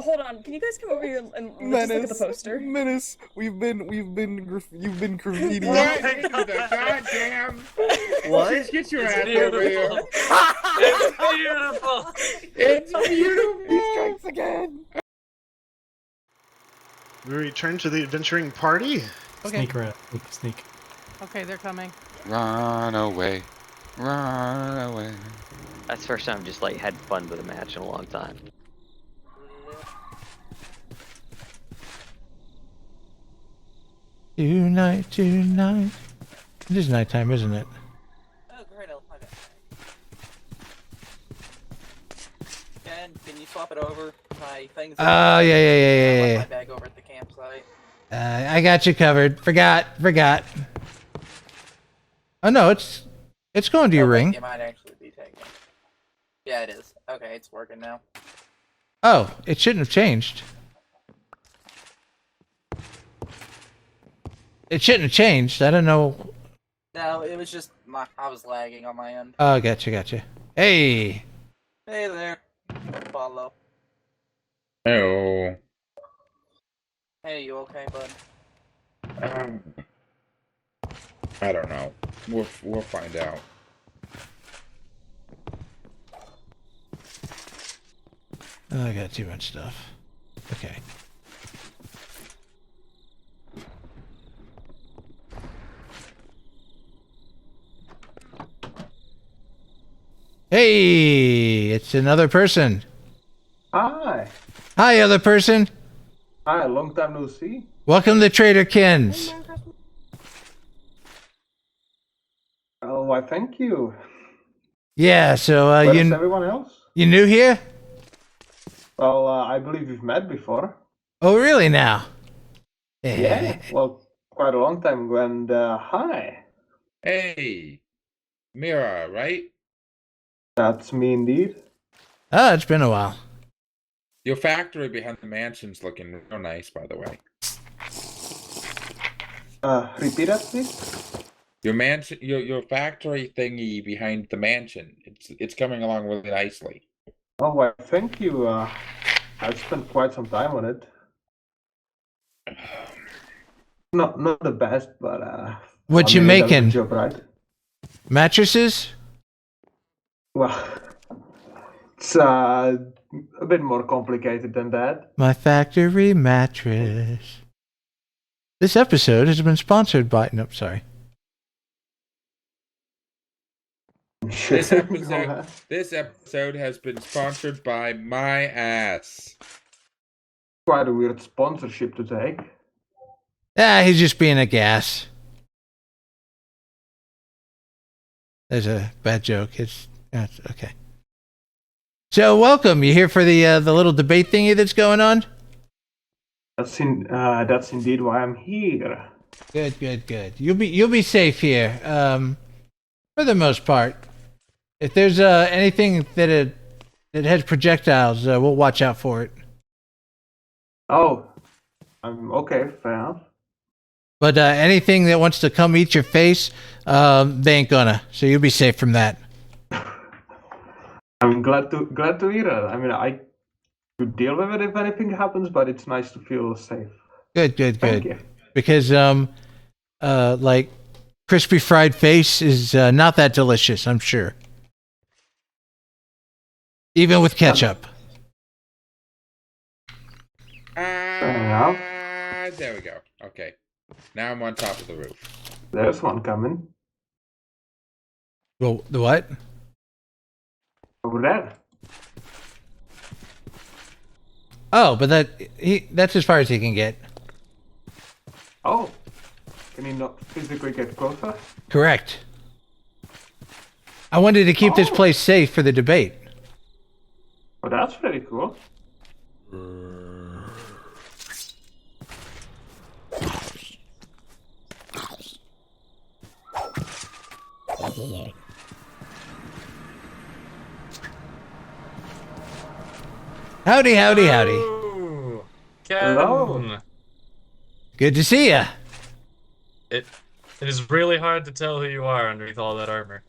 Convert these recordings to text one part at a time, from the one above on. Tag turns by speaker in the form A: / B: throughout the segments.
A: hold on. Can you guys come over here and let's just look at the poster?
B: Menace, you've been graffitiing.
C: What? The goddamn.
D: What?
C: Just get your
E: It's
C: ass over here.
E: beautiful. It's beautiful.
C: It's beautiful.
B: He strikes again.
F: We return to the adventuring party.
G: Okay.
H: Sneak around. Sneak.
G: Okay, they're coming.
I: Run away. Run away.
D: That's the first time I've just like had fun with a match in a long time.
H: Tonight. It is nighttime, isn't it?
J: Oh, great, I'll find it. Can you swap it over? My things.
H: Oh, yeah.
J: I left my bag over at the campsite.
H: I got you covered. Forgot. Oh no, it's going to your ring.
J: It might actually be taken. Yeah, it is. Okay, it's working now.
H: Oh, it shouldn't have changed. It shouldn't have changed. I don't know.
J: No, it was just I was lagging on my end.
H: Oh, gotcha. Hey.
J: Hey there. Follow.
C: Oh.
J: Hey, you okay, bud?
C: I don't know. We'll find out.
H: Oh, I got too much stuff. Okay. Hey, it's another person.
K: Hi.
H: Hi, other person.
K: Hi, long time no see.
H: Welcome to Trader Ken's.
K: Oh, why thank you.
H: Yeah, so
K: Where's everyone else?
H: you new here?
K: Well, I believe we've met before.
H: Oh, really now?
K: Yeah, well, quite a long time ago, and hi.
C: Hey. Mira, right?
K: That's me indeed.
H: Oh, it's been a while.
C: Your factory behind the mansion's looking real nice, by the way.
K: Repeat that, please?
C: Your mansion, your factory thingy behind the mansion. It's coming along really nicely.
K: Oh, why thank you. I've spent quite some time on it. Not the best, but
H: What
K: I
H: you
K: made a
H: making?
K: good job, right?
H: Mattresses?
K: Well, it's a bit more complicated than that.
H: My factory mattress. This episode has been sponsored by. Nope, sorry.
C: This episode has been sponsored by my ass.
K: Quite a weird sponsorship to take.
H: Ah, he's just being a gas. There's a bad joke. It's okay. So welcome. You here for the little debate thingy that's going on?
K: That's indeed why I'm here.
H: Good. You'll be safe here. For the most part. If there's anything that has projectiles, we'll watch out for it.
K: Oh, okay, fair enough.
H: But anything that wants to come eat your face, they ain't gonna. So you'll be safe from that.
K: I'm glad to hear that. I mean, I could deal with it if anything happens, but it's nice to feel safe.
H: Good.
K: Thank you.
H: Because like crispy fried face is not that delicious, I'm sure. Even with ketchup.
C: There we go. Okay. Now I'm on top of the roof.
K: There's one coming.
H: Well, the what?
K: Over there.
H: Oh, but that's as far as he can get.
K: Oh, can he not physically get closer?
H: Correct. I wanted to keep this place safe for the debate.
K: Well, that's pretty cool.
H: Howdy.
E: Ooh, Ken.
K: Hello.
H: Good to see ya.
E: It is really hard to tell who you are underneath all that armor.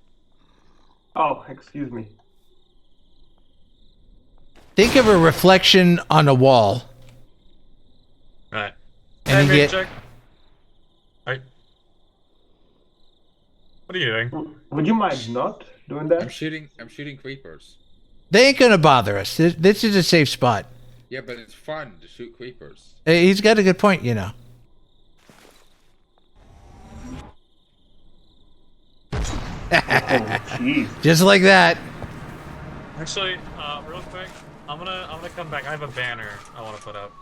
K: Oh, excuse me.
H: Think of a reflection on a wall.
E: Right.
H: And you
E: Hey,
H: get
E: check. Right. What are you doing?
K: Would you mind not doing
C: I'm
K: that?
C: shooting creepers.
H: they ain't gonna bother us. This is a safe spot.
C: Yeah, but it's fun to shoot creepers.
H: He's got a good point, you know.
K: Oh, jeez.
H: Just like that.
E: Actually, real quick, I'm gonna come back. I have a banner I want to put up.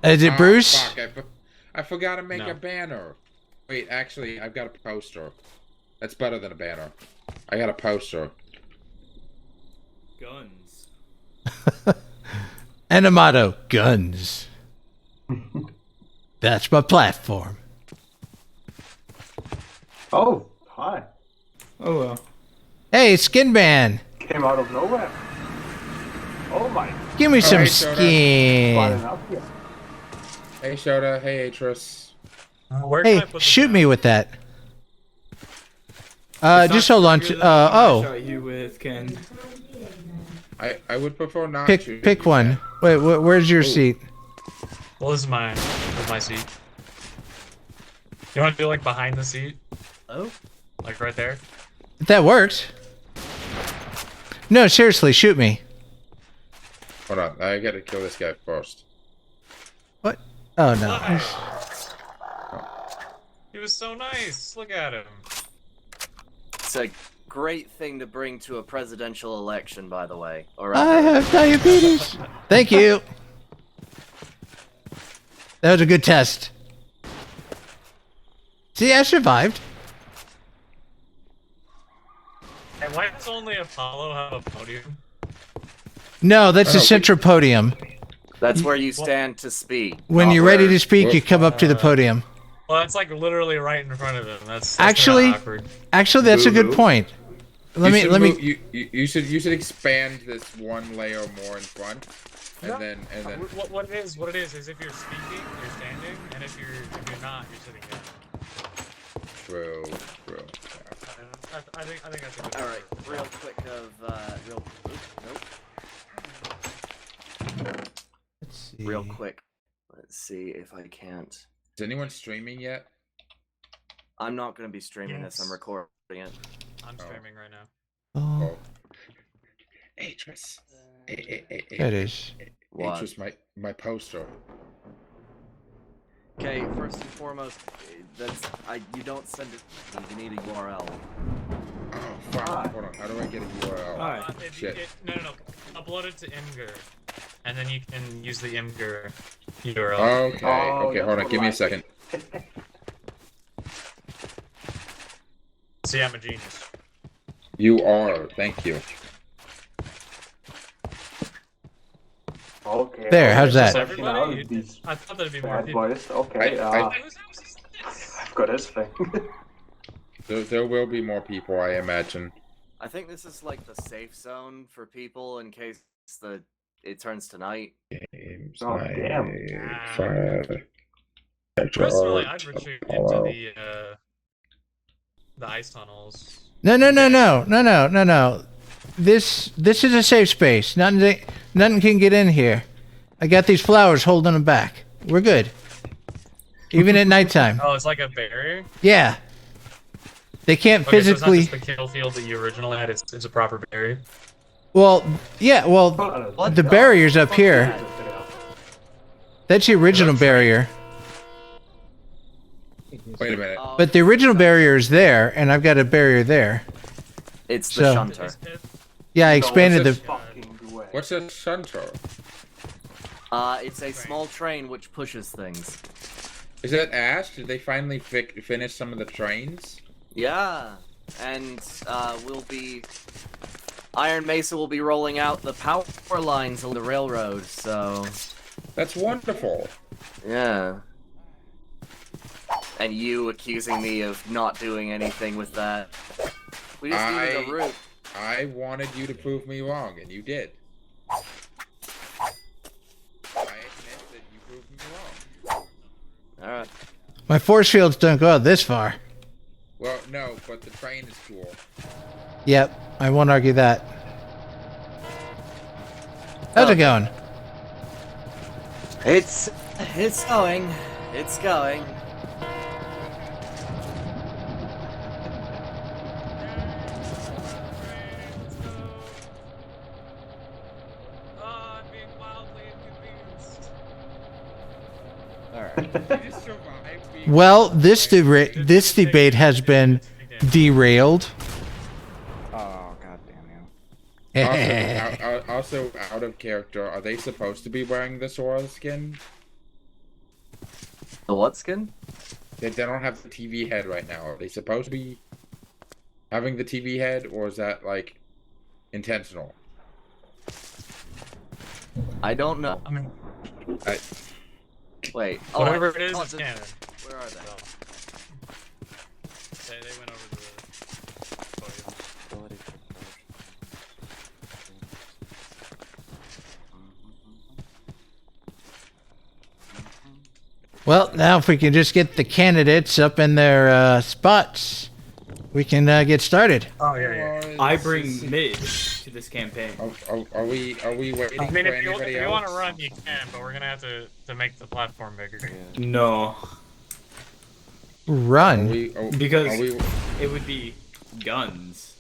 H: Is it
C: Ah,
H: Bruce?
C: Fuck, I forgot to make
E: No.
C: a banner. Wait, actually, I've got a poster. That's better than a banner. I got a poster.
G: Guns.
H: And a motto, guns. That's my platform.
K: Oh, hi.
G: Oh well.
H: Hey, Skin Man.
K: Came out of nowhere. Oh my.
H: Give me some
C: right, Soda.
K: Fine
H: skin.
K: enough, yeah.
C: Hey, Shota. Hey, Atris.
E: Where can I
H: Hey,
E: put the
H: shoot
E: banner?
H: me with that. Just hold on.
G: I
H: Oh,
G: shot you with Ken.
C: I would prefer not to.
H: pick one. Wait, where's your seat?
E: Well, this is my seat. You want to do like behind the seat?
J: Oh.
E: Like right there?
H: That works. No, seriously, shoot me.
C: Hold on. I gotta kill this guy first.
H: What? Oh no.
E: He was so nice. Look at him.
J: It's a great thing to bring to a presidential election, by the way. Or
H: I have diabetes. Thank you. That was a good test. See, I survived.
E: And why does only Apollo have a podium?
H: No, that's the central podium.
J: That's where you stand to speak.
H: When
J: not
H: you're ready
J: where-
H: to speak, you come up to the podium.
E: Well, that's like literally right in front of him. That's
H: Actually,
E: kinda awkward.
H: actually, that's a good point. Let me.
C: You should expand this one layer more in front, and then.
E: What it is is if you're speaking, you're standing, and if you're not, you're sitting down.
C: True.
E: I think that's a good.
J: All right, real quick
H: Let's see.
J: real quick. Let's see if I can't.
C: Is anyone streaming yet?
J: I'm not going to be streaming this.
E: Yes.
J: I'm recording it.
E: I'm streaming right now.
H: Oh,
C: Atris.
H: that is.
J: What?
C: Atris, my poster.
J: Okay, first and foremost, you don't send it. You need a URL.
C: Oh fuck! Hold on. How do I get a URL?
G: Alright.
C: Shit.
E: No. Upload it to Imgur, and then you can use the Imgur URL.
C: Okay.
K: Oh,
C: Okay.
K: that's
C: Hold on.
K: what
C: Give me a
K: I-
C: second.
E: See, I'm a genius.
C: You are. Thank you.
K: Okay.
H: There, how's that?
E: Everybody?
K: Now these
E: I thought there'd be more
K: bad
E: people.
K: boys. Okay.
E: Whose house is this?
K: I've got this thing.
C: There will be more people, I imagine.
J: I think this is like the safe zone for people in case it turns to night.
C: Games,
K: Oh, damn.
C: fire,
E: Personally,
C: George,
E: I'd retreat
C: Apollo.
E: into the ice tunnels.
H: No. This is a safe space. Nothing can get in here. I got these flowers holding them back. We're good. Even at nighttime.
E: Oh, it's like a barrier?
H: Yeah. They can't
E: Okay,
H: physically.
E: so it's not just the kill field that you originally had, it's a proper barrier.
H: Well, yeah. Well, the barrier's up here. That's the original barrier.
C: Wait a minute.
H: But the original barrier is there, and I've got a barrier there.
J: It's the
H: So-
J: shunter.
H: Yeah, I expanded
C: what's
H: the.
K: Fucking way.
C: What's a shunter?
J: It's a small train which pushes things.
C: Is that Ash? Did they finally finish some of the trains?
J: Yeah, and Iron Mesa will be rolling out the power lines on the railroad. So
C: That's wonderful.
J: yeah. And you accusing me of not doing anything with that. We just needed a route.
C: I wanted you to prove me wrong, and you did. I admit that you proved me wrong.
J: Alright.
H: My force fields don't go out this far.
C: Well, no, but the train is cool.
H: Yep, I won't argue that. How's it going?
J: It's going. It's going.
E: I'm being wildly inconvenienced.
J: Alright.
C: You just survived being-
H: Well, this debate has been derailed.
B: Oh, god damn you.
C: Also, out of character, are they supposed to be wearing the Sora skin?
J: The what skin?
C: They don't have the TV head right now. Are they supposed to be having the TV head, or is that, like, intentional?
J: I don't know.
E: I mean,
J: Wait.
E: whatever it is, it's
J: the-
E: canon.
J: Where are they?
E: They went over to the podium.
H: Well, now if we can just get the candidates up in their spots, we can get started.
E: Oh yeah.
G: I bring mid to this campaign.
C: Are we waiting
E: I mean,
C: for
E: if you
C: anybody else?
E: want to run, you can, but we're gonna have to make the platform bigger.
G: No,
H: Run.
G: because
C: Are we,
G: it would be guns.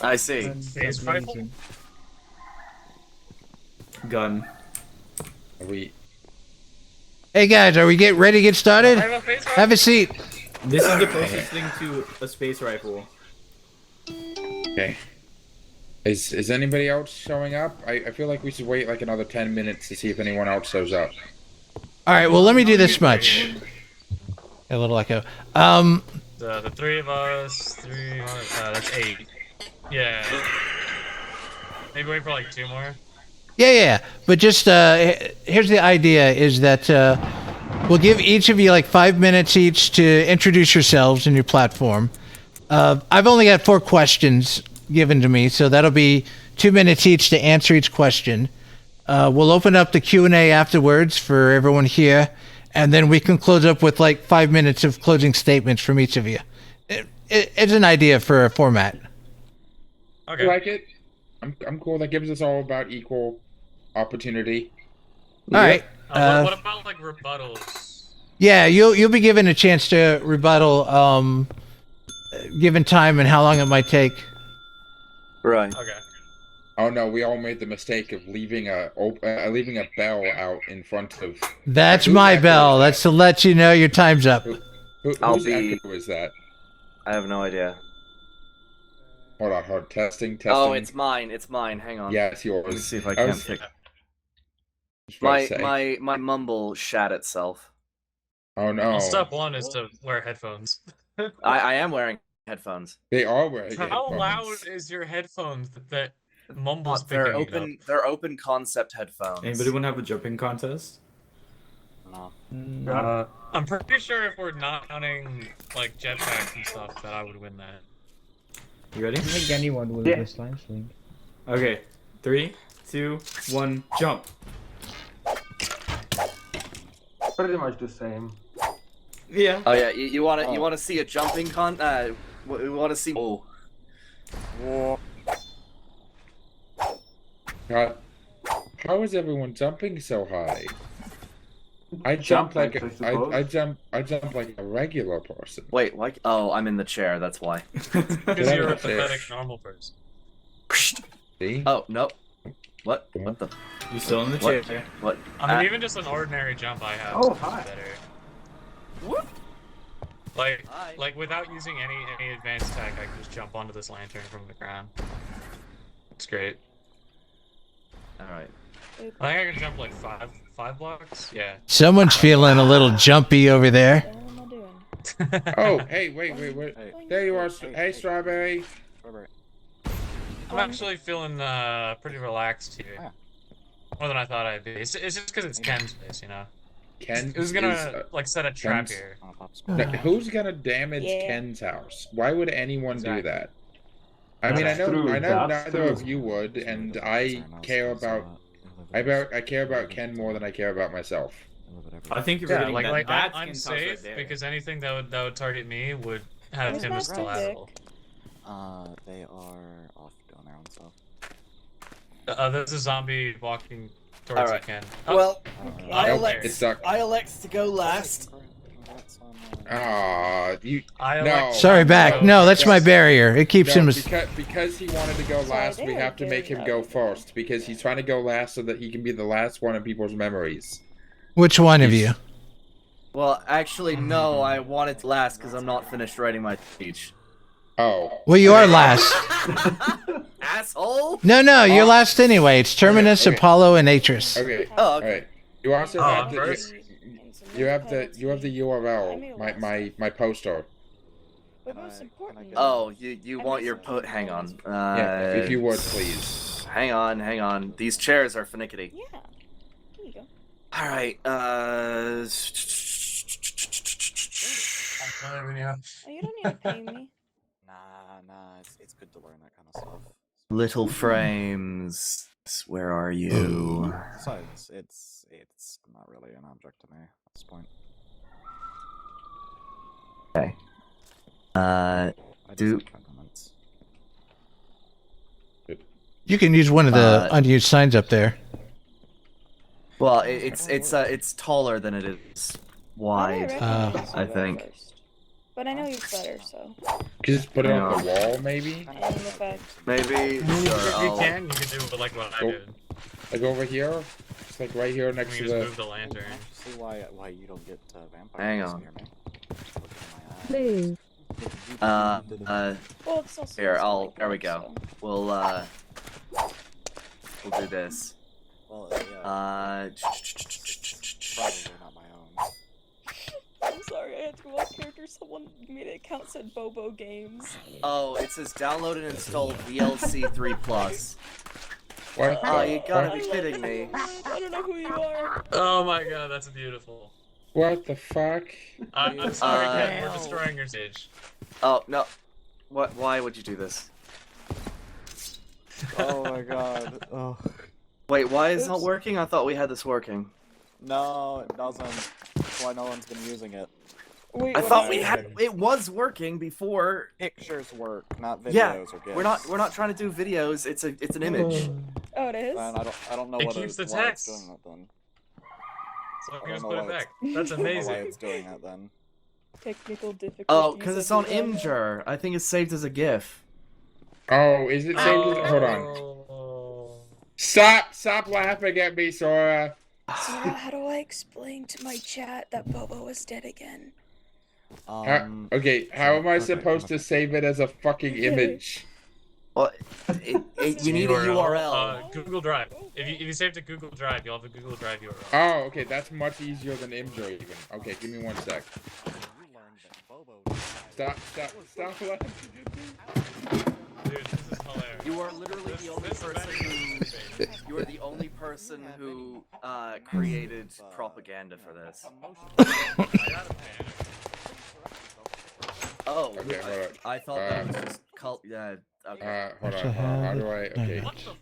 J: I see.
E: Phase rifle?
G: Gun.
C: are we
H: Hey guys, are we ready to get started?
E: I have a phase rifle.
H: Have a seat.
G: This is the closest thing to a space rifle.
C: okay? Is anybody else showing up? I feel like we should wait like another 10 minutes to see if anyone else shows up.
H: All right. Well, let me do this much. A little echo.
E: The three of us, that's 8. Yeah. Maybe wait for like 2 more.
H: Yeah. But just here's the idea: is that we'll give each of you like 5 minutes each to introduce yourselves and your platform. I've only got 4 questions given to me, so that'll be 2 minutes each to answer each question. We'll open up the Q&A afterwards for everyone here, and then we can close up with like 5 minutes of closing statements from each of you. It's an idea for a format.
E: Okay.
C: I like it. I'm cool. That gives us all about equal opportunity.
H: All right.
E: What about like rebuttals?
H: Yeah, you'll be given a chance to rebuttal, given time and how long it might take.
J: Right.
E: Okay.
C: Oh no, we all made the mistake of leaving a bell out in front of.
H: That's
C: Whose
H: my
C: echo
H: bell.
C: is
H: That's to let you know your time's up.
J: I'll
C: Whose
J: be-
C: echo is that?
J: I have no idea.
C: Hold on. Testing.
J: Oh, it's mine. It's mine. Hang on.
C: Yeah, it's yours.
J: Let me see if I
C: I
J: can
C: was-
J: pick.
C: just about to say.
J: My mumble shat itself.
C: Oh no.
E: Well, step 1 is to wear headphones.
J: I am wearing headphones.
C: They are wearing
E: How
C: headphones.
E: loud is your headphones that Mumble's
J: They're
E: picking it
J: open. They're open concept headphones.
G: Anybody want to have a jumping contest?
K: Yeah.
E: I'm pretty sure if we're not counting like jetpacks and stuff, that I would win that.
G: You ready?
B: I think anyone will
K: Yeah.
B: slime sling.
G: Okay. 3, 2, 1, jump.
K: Pretty much the same.
G: Yeah.
J: Oh yeah, you want to see a jumping we want to see. Oh.
C: God, how is everyone jumping so high? I jump like
K: I suppose.
C: I jump like a regular person.
J: Wait, like oh, I'm in the chair. That's why.
E: Because you're a
C: Say it.
E: pathetic normal person.
C: See?
J: Oh no. What? What the?
G: You still in the
J: What?
G: chair?
J: What?
E: I mean, even just an ordinary jump I have
K: Oh,
E: is
K: hi.
E: better.
J: What? Hi.
E: Like without using any advanced tech, I can just jump onto this lantern from the ground. It's great.
J: All right.
E: I think I can jump like five blocks. Yeah.
H: Someone's feeling a little jumpy over there.
A: What am I doing?
C: Oh, hey, wait. There you are. Hey, Strawberry.
E: I'm actually feeling pretty relaxed here. More than I thought I'd be. It's just because it's Ken's place, you know.
C: Ken
E: Who's gonna
C: is,
E: like set a trap
C: Ken's-
E: here?
C: who's gonna damage
A: Yeah.
C: Ken's house? Why would anyone
E: Exactly.
C: do that? I mean, I
K: That's
C: know
K: true, that's
C: neither
K: true.
C: of you would, and I care about Ken more than I care about myself.
G: I think you're
E: Yeah,
G: forgetting
E: like
G: that
E: I'm
G: skin house right
E: safe
G: there.
E: because anything that would target me would have
A: Where's
E: him
A: my
E: as collateral.
A: stick?
I: They are off doing their own stuff.
E: There's a zombie walking towards
J: Alright.
E: you, Ken.
J: Well,
A: Okay.
J: I
C: Nope,
J: elect.
C: it's stuck.
J: I elect to go last.
C: Ah, you.
E: I
C: No.
E: elect-
H: Sorry, back. No, that's my barrier. It keeps
C: No,
H: him.
C: because he wanted to go
A: Sorry,
C: last,
A: they
C: we
A: are
C: have to make
A: very
C: him go
A: loud.
C: first because he's trying to go last so that he can be the last one in people's memories.
H: Which one of you?
J: Well, actually, no. I wanted to last because I'm not finished writing my speech.
C: Oh.
H: Well, you are last.
J: Asshole.
H: No, you're last anyway. It's Terminus,
C: Okay.
H: Apollo, and Atris.
C: Okay.
J: Oh, okay.
C: Alright. You also
E: Oh,
C: have
E: I'm
C: the
E: first?
C: you have the URL, my poster.
A: But most importantly,
J: Oh, you want your Hang on.
C: Yeah, if you would please.
J: Hang on. These chairs are finicky.
A: yeah. Here you go.
J: All right.
E: I'm you.
A: Oh, you don't need to pay me.
B: Nah, it's good to learn that kind of stuff.
J: Little frames. Where are you?
B: Besides, it's not really an object to me at this point.
J: Okay.
B: I just
J: Do-
B: have compliments.
H: You can use one of the unused signs up there.
J: Well, it's taller than it is wide.
A: I
J: I think.
A: First. But I know you're better, so.
C: Just put it on the wall, maybe.
A: And in fact,
J: Maybe.
E: You
J: Sure,
E: can do like what I did.
C: Like over here, just like right here next
E: You
C: to
E: just
C: the.
E: move the lantern.
B: I don't see why you don't get vampires
J: Hang on.
B: near me. Just look in my eyes.
A: well, it's also.
J: Here,
A: also
J: there we
A: like
J: go.
A: that,
J: We'll do this.
B: Well, yeah, probably not my own.
A: so. I'm sorry, I had to go off character. Someone made an account said Bobo Games.
J: Oh, it says download and install VLC 3+.
C: What?
J: Oh, you gotta
A: I
J: be
A: love
J: kidding
A: you.
J: me.
A: I don't know who you are.
E: Oh my god, that's beautiful.
C: What the fuck?
E: I'm sorry, Ken, we're destroying your stage.
J: Oh no. What? Why would you do this?
B: Oh my god. Oh.
J: Wait, why is it not
A: Oops.
J: working? I thought we had this working.
B: No, it doesn't. That's why no one's been using it.
A: Wait,
J: I
A: what
J: thought
A: is
J: we
A: it?
J: had it was working before.
B: Pictures work, not videos
J: Yeah,
B: or GIFs.
J: we're not trying to do videos. It's an image.
A: Oh, it is?
B: And I don't know
E: It
B: what
E: keeps the
B: why it's
E: text.
B: doing that then.
E: So I
B: I
E: can just
B: don't
E: put
B: know
E: it
B: why
E: back.
B: it's-
E: That's
B: I don't know why
E: amazing.
B: it's doing that then.
A: Technical difficulties.
J: Oh, because it's on
A: everyone.
J: Imgur. I think it's saved as a GIF.
C: Oh, is it saved? Hold on.
E: Oh.
C: Stop laughing at me, Sora.
A: So how do I explain to my chat that Bobo is dead again?
C: How am I supposed to save it as a fucking image?
J: Well, you need a URL.
E: Google Drive. If you save to Google Drive, you'll have a Google Drive URL.
C: Oh, okay, that's much easier than Imgur even. Okay, give me 1 sec. Stop laughing.
E: Dude, this is hilarious.
J: You are literally the only
E: This
J: person who. You are the only person who created propaganda for this.
E: I gotta pay.
J: Oh,
C: Okay, hold on.
J: I thought that was just cult. Yeah. Okay.
C: Hold on. How do I? Okay.
E: What the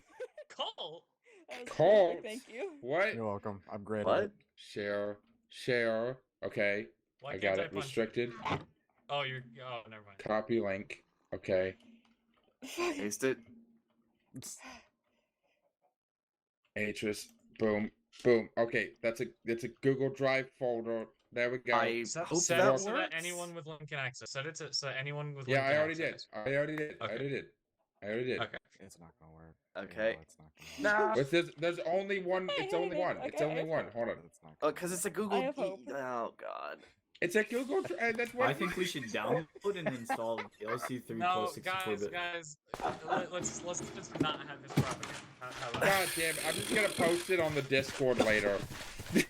E: call?
A: That was
C: Call.
A: perfect, Thank you.
C: What?
B: You're welcome. I'm great at
J: What?
B: it.
C: Share. Okay.
E: Why
C: I
E: can't
C: got it.
E: punch?
C: Restricted.
E: Oh, you're. Oh, never mind.
C: Copy link. Okay.
J: Paste it.
C: Atris. Boom. Okay, that's a Google Drive folder. There we go.
J: I hope
E: Set
J: that
E: it so
J: works.
E: that anyone with link can access. Set it to so anyone with link
C: Yeah,
E: can
C: I already did.
E: access.
C: I already did.
E: Okay.
B: It's not gonna work.
J: Okay.
B: No, it's not gonna work.
C: There's only one. It's only one. It's only one. Hold on.
B: It's not
J: Oh,
B: gonna
J: because it's a
A: I
J: Google.
A: have hope.
J: Oh God.
C: It's a Google. That's what.
G: I think we should download and install DLC 3
E: No,
G: plus 64-bit.
E: guys. Let's just not have this propaganda. How about
C: God damn! I'm just gonna post it on the Discord later.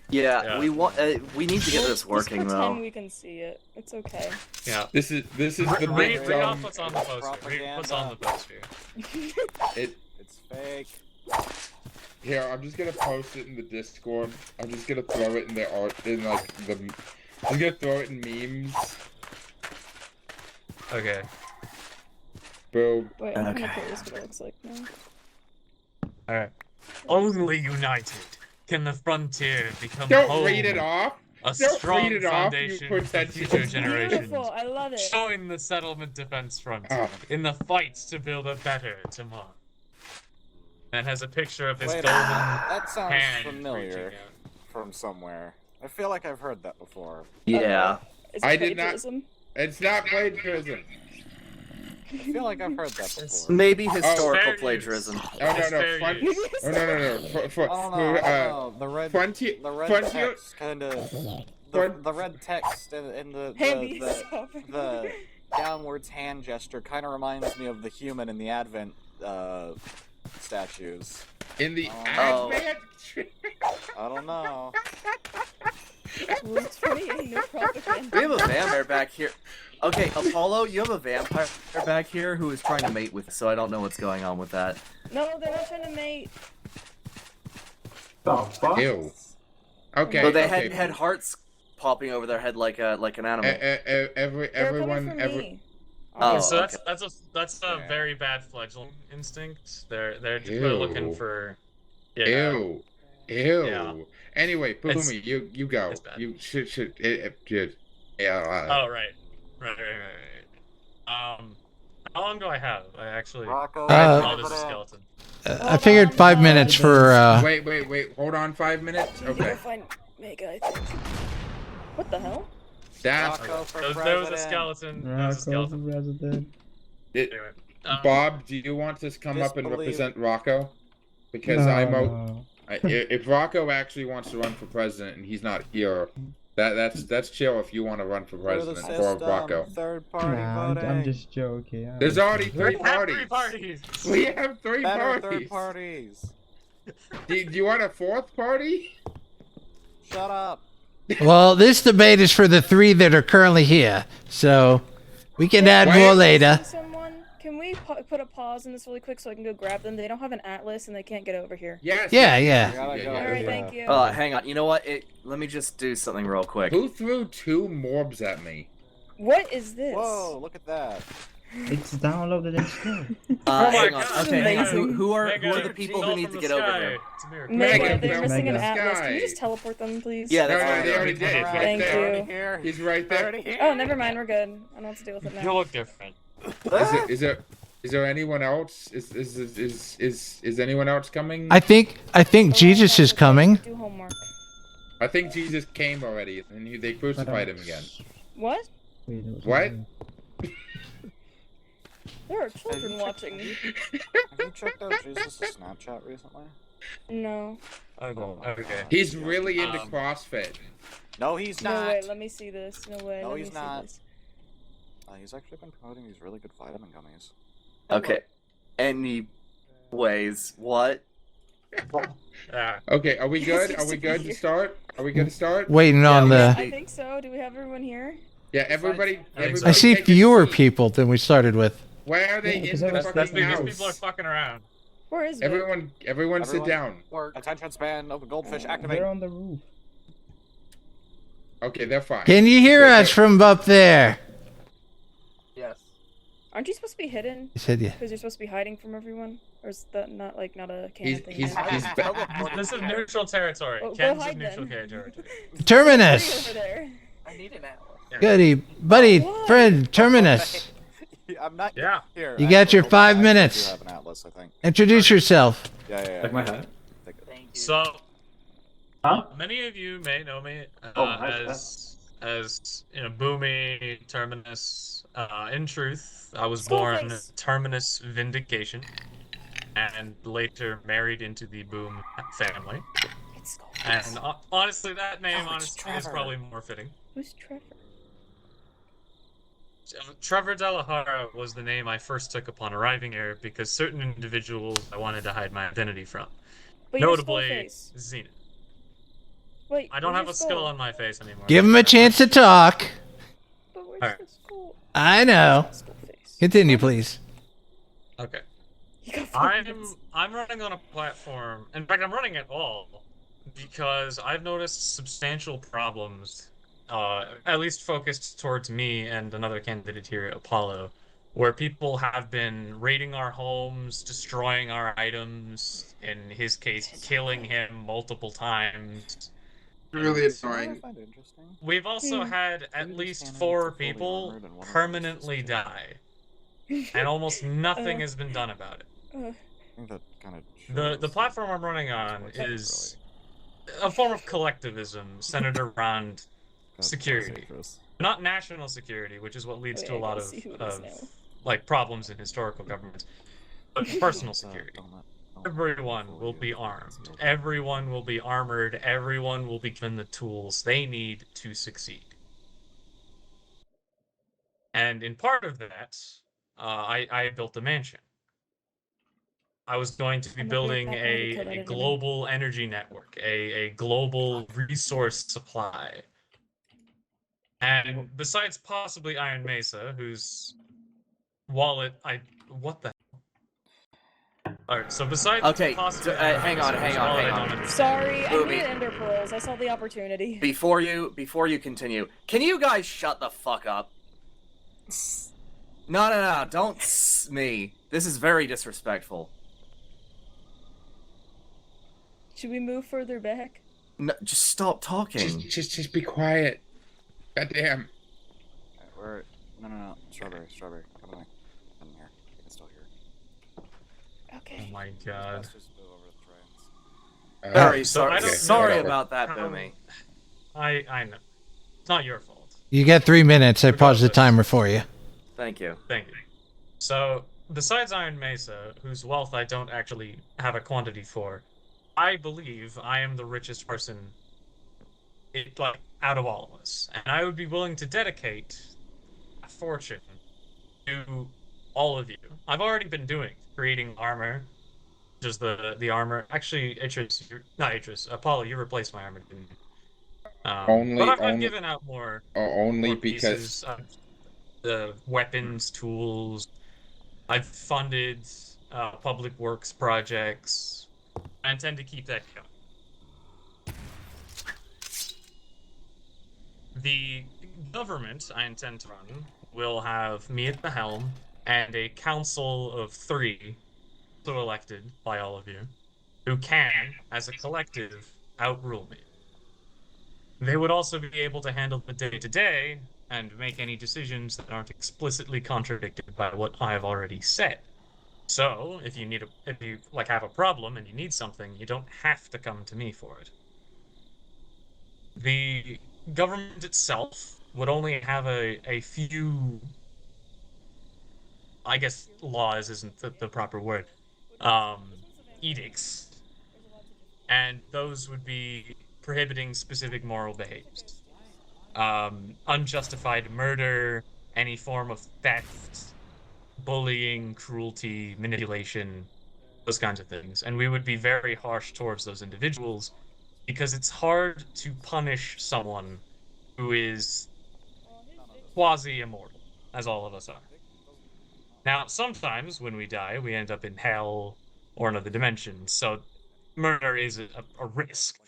J: Yeah,
E: Yeah.
J: we need to get this working
A: Just pretend
J: though.
A: we can see it. It's okay.
E: Yeah.
C: This is the
E: Read
C: big
E: off
C: dumb.
E: what's on the poster. Read what's on the poster.
B: It's fake.
C: Here, I'm just gonna post it in the Discord. I'm just gonna throw it in the art in like the. I'm gonna throw it in memes.
E: Okay.
C: Boom.
A: Wait, I'm
J: Okay.
A: gonna curious what it looks like now.
E: Alright. Only united can the frontier become
C: Don't
E: home.
C: read it off.
E: A
C: Don't
E: strong
C: read it off, you
E: foundation for
C: potential-
E: future generations.
A: Beautiful, I love it.
E: Join the settlement defense front
C: Oh.
E: in the fight to build a better tomorrow. and has a picture of his
B: Wait,
E: golden
B: that sounds
E: hand
B: familiar
E: reaching out.
B: from somewhere. I feel like I've heard that before.
J: Yeah.
A: It's
C: I did not-
A: plagiarism.
C: It's not plagiarism.
B: I feel like I've heard that before.
J: Maybe
E: fair
J: historical
E: use.
J: plagiarism.
C: No.
E: It's fair
C: Fun,
E: use.
C: no.
B: I don't know. The red,
C: Frontier.
B: the red
C: Frontier.
B: text kind of.
C: Fron-
B: The red text in
A: Handy,
B: the
A: stop.
B: the downwards hand gesture kind of reminds me of the human in the Advent statues.
C: In the
J: Oh.
C: Advent.
B: I don't know.
A: Rule 28, no propaganda.
J: We have a vampire back here. Okay, Apollo, you have a vampire back here who is trying to mate with, so I don't know what's going on with that.
A: No, they're not trying to mate.
K: The fuck?
C: Ew. Okay.
J: But they
C: okay.
J: had hearts popping over their head like an animal.
A: They're
C: Everyone.
A: coming from me.
J: Oh,
E: So
J: okay.
E: that's a very bad fledgling instinct. They're
C: Ew.
E: looking for. Yeah.
C: Ew.
E: Yeah.
C: Anyway,
E: It's-
C: Pulumi, you go.
E: it's bad.
C: You should. Yeah.
E: Oh right. Right. How long do I have? I actually.
B: Rocco,
E: Oh, there's a skeleton.
H: I figured 5 minutes for.
C: Wait. Hold on 5 minutes.
A: Go
C: Okay.
A: find Mega, I think. What the hell?
C: That's
B: Rocco for
E: There was a
B: president.
E: skeleton. There was a skeleton.
C: it.
E: Anyway,
C: Bob, do you want to come up and
B: Disbelieve.
C: represent Rocco? Because if Rocco actually wants to run for president and he's not here, that's chill. If you want to run for
B: For the
C: president for Rocco,
B: system, third party voting.
L: just joking.
C: there's already
E: we
C: three
E: have
C: parties.
E: 3 parties.
C: We have three
B: Better
C: parties.
B: third parties.
C: Do you want a fourth party?
B: Shut up.
H: Well, this debate is for the 3 that are currently here, so we can add more later.
A: Someone, can we put a pause in this really quick so I can go grab them? They don't have an atlas and they can't get over here.
C: Yes.
H: Yeah.
A: Alright, thank you.
J: Hang on. You know what? Let me just do something real quick.
C: Who threw 2 morbs at me?
A: What is this?
B: Whoa, look at that.
L: It's downloaded in Steam.
J: Hang on.
E: God.
J: Okay, hang on.
A: Amazing.
J: Who are
E: Mega,
J: the people who
E: fell
J: need
E: from
J: to
E: the
J: get over
E: sky.
J: here?
E: It's a miracle.
A: Mega,
C: Mega,
A: they're missing an
L: Mega.
A: atlas. Can
C: Sky.
A: you just teleport them, please?
J: Yeah,
C: No,
J: that's
C: they
J: fine.
C: already did. It's right
A: Thank
C: there.
A: you.
B: Here.
C: He's right there.
A: Oh, never mind. We're good. I don't have to deal with it
E: You
A: now.
E: look different.
C: Is there anyone else? Is anyone else coming?
H: I think Jesus is coming.
A: Do homework.
C: I think Jesus came already, and they crucified him again.
A: What?
C: What?
A: There are children watching.
B: Have you checked out Jesus' Snapchat recently?
A: No.
E: Okay.
C: He's really into CrossFit.
B: No, he's
A: No
B: not.
A: way. Let me see this. No way.
B: No,
A: let
B: he's
A: me
B: not.
A: See this.
B: He's actually been promoting these really good vitamin gummies.
J: Okay. Anyways, what?
E: Yeah.
C: Okay, are we good? Are we good to start? Are we good to start?
H: Waiting on
A: I
H: the.
A: think so. Do we have everyone here?
C: Yeah, everybody.
H: I see
C: take a
H: fewer
C: seat.
H: people than we started with.
C: Where are they in the
E: That's
C: fucking
E: because people are
C: house?
E: fucking around.
A: Where is it?
C: Everyone sit down.
B: Attention span of a goldfish activate.
L: They're on the roof.
C: Okay, they're fine.
H: Can you hear us from up there?
J: Yes.
A: Aren't you supposed to be hidden?
H: He said yeah.
A: Because you're supposed to be hiding from everyone? Or is that not a canon thing?
C: He's
E: This is neutral territory.
A: Well, go
E: Ken's is
A: hide
E: neutral
A: then.
E: territory.
H: Terminus.
A: Over there.
J: I need an atlas.
H: Goody, buddy,
A: What?
H: friend, Terminus.
B: I'm not
E: Yeah.
B: here.
H: You got your 5
B: I
H: minutes.
B: do have an atlas, I think.
H: Introduce yourself.
B: Yeah.
K: Like my hat.
J: Thank you.
E: So,
K: Huh?
E: many of you may know me
K: nice.
E: as you know, Boomy, Terminus. In truth, I was
A: Skullface.
E: born Terminus Vindication, and later married into the Boom family.
A: It's Skullface.
E: And honestly, that name
J: Oh, it's
E: is
J: Trevor.
E: probably more fitting.
A: Who's Trevor?
E: Trevor Delahara was the name I first took upon arriving here because certain individuals I wanted to hide my identity from.
A: But you're
E: Notably,
A: Skullface.
E: Zenith.
A: Wait,
E: I don't
A: where's
E: have a
A: your
E: skull on my face anymore.
H: Give him a chance to talk.
A: But where's
E: Alright.
A: the skull?
H: I know.
A: Skullface.
H: Continue, please.
E: Okay.
A: You got 5
E: I'm
A: minutes.
E: I'm running on a platform. In fact, I'm running it all because I've noticed substantial problems, at least focused towards me and another candidate here, Apollo, where people have been raiding our homes, destroying our items. In his case, killing him multiple times.
C: Really
B: I
C: annoying.
B: find it interesting.
E: We've also had at
B: Somebody's
E: least
B: standing
E: 4
B: fully
E: people
B: armored and one of them is
E: permanently
B: just-
E: die, and almost nothing has been done about it.
B: think that kind of
E: The platform I'm running on is a form of collectivism centered around security. Not national security, which is what leads to a lot of like problems in historical governments, but personal security. Everyone will be armed. Everyone will be armored. Everyone will be given the tools they need to succeed. And in part of that, I built a mansion. I was going to be building a global energy network, a global resource supply. And besides possibly Iron Mesa, whose wallet what the hell? Alright, so besides possibly
J: hang on.
A: Sorry, I
J: Boomy.
A: needed ender pearls. I saw the opportunity.
J: Before you continue, can you guys shut the fuck up? No, don't me. This is very disrespectful.
A: Should we move further back?
J: No, just stop talking.
C: Just be quiet. Goddamn.
B: We're no. Strawberry. Come on. I'm here. I can still hear.
A: Okay.
E: Oh my god.
J: Very
E: so
J: sorry about that, Boomy.
E: I know. It's not your fault.
H: You get 3 minutes. I paused the timer for you.
J: Thank you.
E: Thank you. So, besides Iron Mesa, whose wealth I don't actually have a quantity for, I believe I am the richest person out of all of us. And I would be willing to dedicate a fortune to all of you. I've already been creating armor. Just the armor. Actually, Apollo, you replaced my armor, didn't you? But I've given out more.
C: Only
E: more
C: because
E: pieces, the weapons, tools. I've funded public works projects. I intend to keep that going. The government I intend to run will have me at the helm and a council of 3, so elected by all of you, who can, as a collective, outrule me. They would also be able to handle the day-to-day and make any decisions that aren't explicitly contradicted by what I have already said. So, if you have a problem and you need something, you don't have to come to me for it. The government itself would only have a few, I guess laws isn't the proper word, edicts, and those would be prohibiting specific moral behaviors. Unjustified murder, any form of theft, bullying, cruelty, manipulation, those kinds of things. And we would be very harsh towards those individuals because it's hard to punish someone who is quasi-immortal, as all of us are. Now, sometimes when we die, we end up in hell or another dimension, so murder is a risk.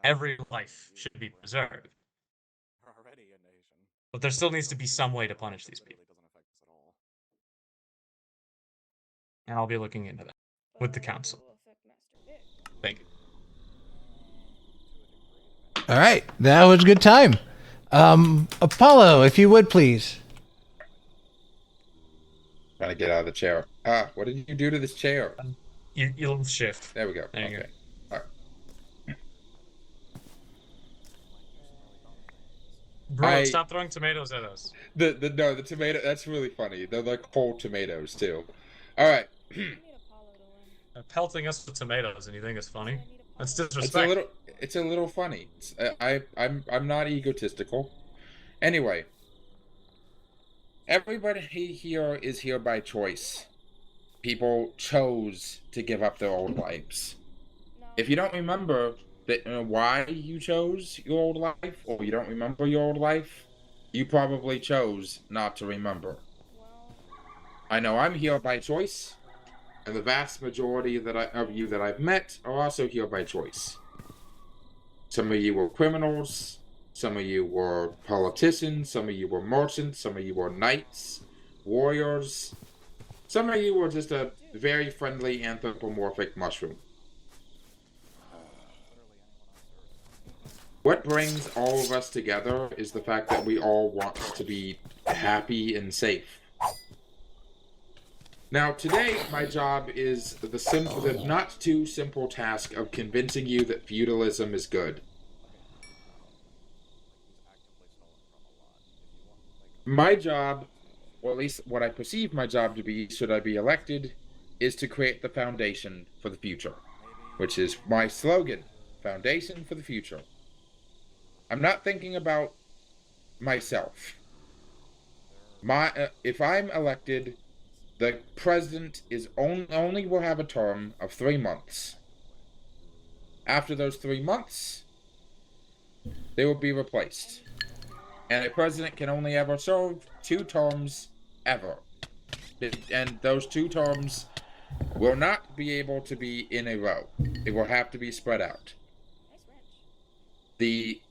E: Every life should be preserved. But there still needs to be some way to punish these people. And I'll be looking into that with the council. Thank you.
H: All right, that was a good time. Apollo, if you would please.
C: Trying to get out of the chair. What did you do to this chair?
E: You'll shift.
C: There we go.
E: There you go.
C: All right.
E: Bro, stop throwing tomatoes at us.
C: The tomato. That's really funny. They're like whole tomatoes too. All right.
E: Pelting us with tomatoes, and you think it's funny? That's disrespectful.
C: It's a little funny. I'm not egotistical. Anyway, everybody here is here by choice. People chose to give up their old lives. If you don't remember why you chose your old life, or you don't remember your old life, you probably chose not to remember. I know I'm here by choice, and the vast majority of you that I've met are also here by choice. Some of you were criminals, some of you were politicians, some of you were merchants, some of you were knights, warriors. Some of you were just a very friendly anthropomorphic mushroom. What brings all of us together is the fact that we all want to be happy and safe. Now, today, my job is the not too simple task of convincing you that feudalism is good. My job, or at least what I perceive my job to be, should I be elected, is to create the foundation for the future, which is my slogan, Foundation for the Future. I'm not thinking about myself. If I'm elected, the president only will have a term of 3 months. After those 3 months, they will be replaced. And a president can only ever serve 2 terms ever. And those 2 terms will not be able to be in a row. It will have to be spread out. The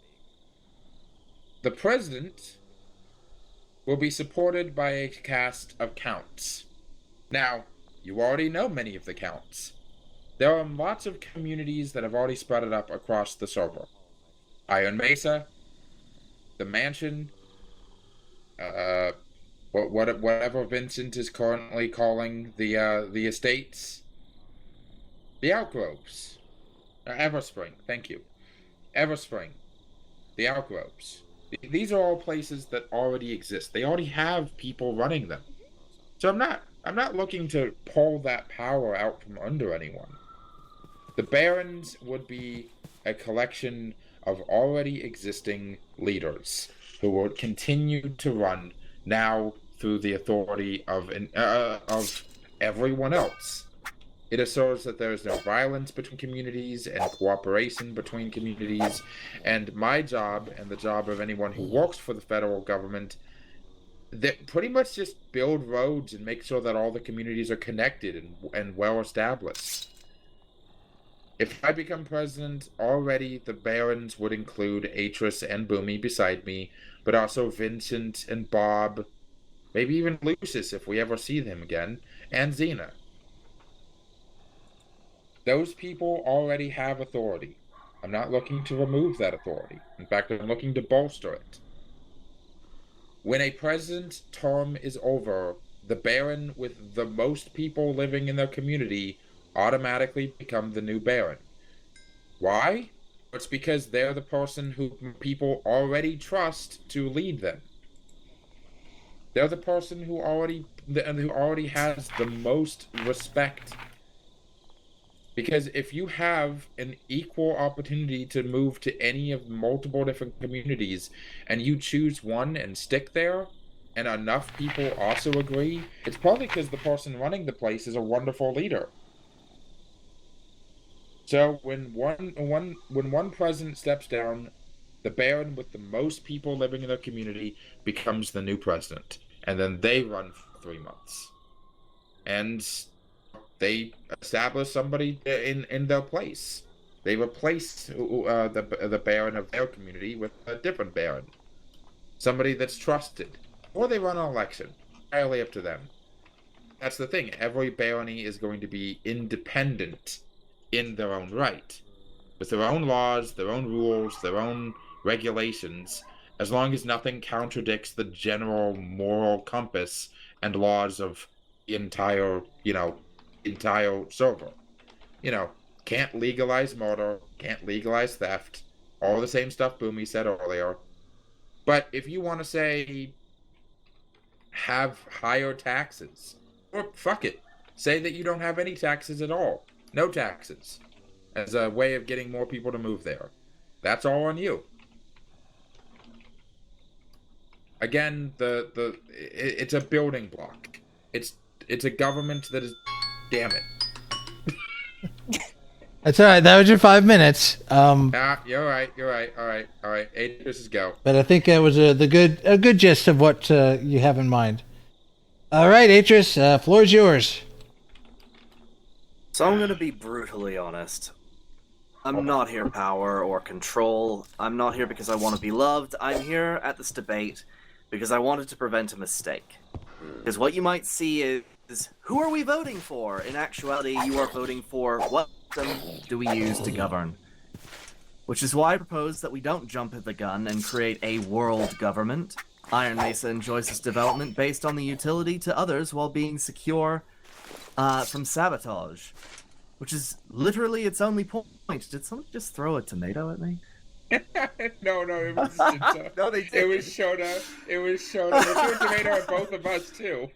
C: president will be supported by a cast of counts. Now, you already know many of the counts. There are lots of communities that have already spread it up across the server. Iron Mesa, the mansion, whatever Vincent is currently calling the estates, the Outgroves, Everspring, thank you, Everspring, the Outgroves. These are all places that already exist. They already have people running them. So I'm not looking to pull that power out from under anyone. The Barons would be a collection of already existing leaders who will continue to run now through the authority of everyone else. It assures that there is no violence between communities and cooperation between communities, and my job and the job of anyone who works for the federal government, that pretty much just build roads and make sure that all the communities are connected and well established. If I become president, already the Barons would include Atris and Boomy beside me, but also Vincent and Bob, maybe even Lucius if we ever see them again, and Xena. Those people already have authority. I'm not looking to remove that authority. In fact, I'm looking to bolster it. When a president's term is over, the Baron with the most people living in their community automatically become the new Baron. Why? It's because they're the person who people already trust to lead them. They're the person who already has the most respect. Because if you have an equal opportunity to move to any of multiple different communities, and you choose one and stick there, and enough people also agree, it's probably because the person running the place is a wonderful leader. So when one president steps down, the Baron with the most people living in their community becomes the new president, and then they run for 3 months, and they establish somebody in their place. They replace the Baron of their community with a different Baron, somebody that's trusted, or they run an election. Entirely up to them. That's the thing. Every barony is going to be independent in their own right, with their own laws, their own rules, their own regulations, as long as nothing contradicts the general moral compass and laws of the entire server. Can't legalize murder, can't legalize theft, all the same stuff Boomy said earlier. But if you want to say have higher taxes, or fuck it, say that you don't have any taxes at all, no taxes, as a way of getting more people to move there. That's all on you. Again, it's a building block. It's a government that is, damn it.
H: That's all right. That was your 5 minutes.
C: You're right. All right. Atris, go.
H: But I think that was a good gist of what you have in mind. All right, Atris, floor is yours.
J: So I'm gonna be brutally honest. I'm not here power or control. I'm not here because I want to be loved. I'm here at this debate because I wanted to prevent a mistake. Because what you might see is, who are we voting for? In actuality, you are voting for what system do we use to govern? Which is why I propose that we don't jump at the gun and create a world government. Iron Mesa enjoys its development based on the utility to others while being secure from sabotage, which is literally its only point. Did someone just throw a tomato at me?
C: No, it was Shinta.
J: No, they did.
C: It was Shota. They threw a tomato at both of us too.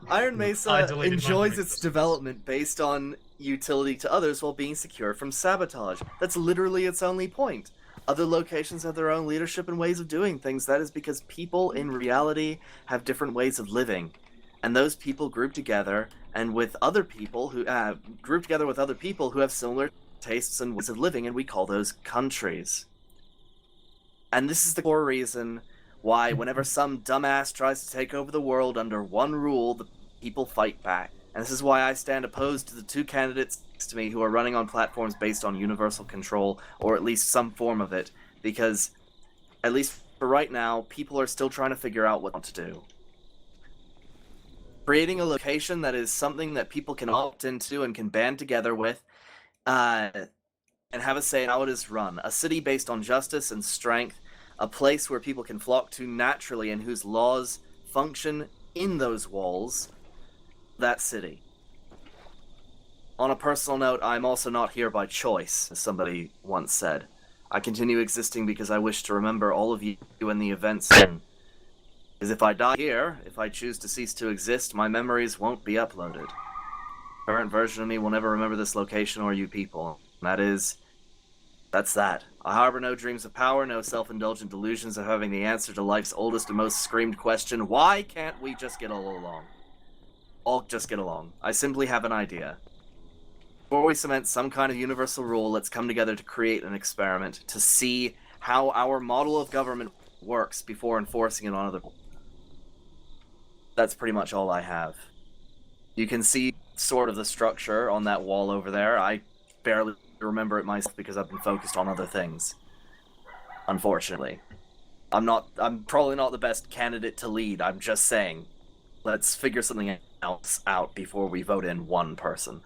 J: Iron Mesa enjoys its development based on utility to others while being secure from sabotage. That's literally its only point. Other locations have their own leadership and ways of doing things. That is because people in reality have different ways of living. And those people group together and with other people who have similar tastes and ways of living, and we call those countries. And this is the core reason why whenever some dumbass tries to take over the world under one rule, the people fight back. And this is why I stand opposed to the two candidates next to me who are running on platforms based on universal control, or at least some form of it, because, at least for right now, people are still trying to figure out what to do. Creating a location that is something that people can opt into and can band together with, and have a say in how it is run. A city based on justice and strength, a place where people can flock to naturally and whose laws function in those walls, that city. On a personal note, I'm also not here by choice, as somebody once said. I continue existing because I wish to remember all of you and the events. Because if I die here, if I choose to cease to exist, my memories won't be uploaded. The current version of me will never remember this location or you people. That's that. I harbor no dreams of power, no self-indulgent delusions of having the answer to life's oldest and most screamed question, why can't we just get along? All just get along. I simply have an idea. Before we cement some kind of universal rule, let's come together to create an experiment, to see how our model of government works before enforcing it on other people. That's pretty much all I have. You can see sort of the structure on that wall over there. I barely remember it myself because I've been focused on other things. Unfortunately. I'm probably not the best candidate to lead. I'm just saying, let's figure something else out before we vote in one person.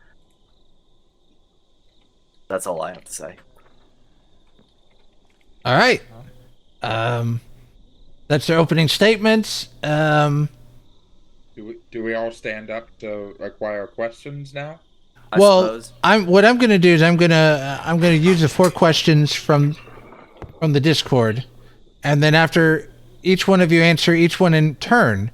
J: That's all I have to say.
H: All right. That's their opening statements.
C: Do we all stand up to acquire questions now?
H: Well, what I'm going to do is I'm going to use the 4 questions from the Discord, and then after each one of you answer each one in turn.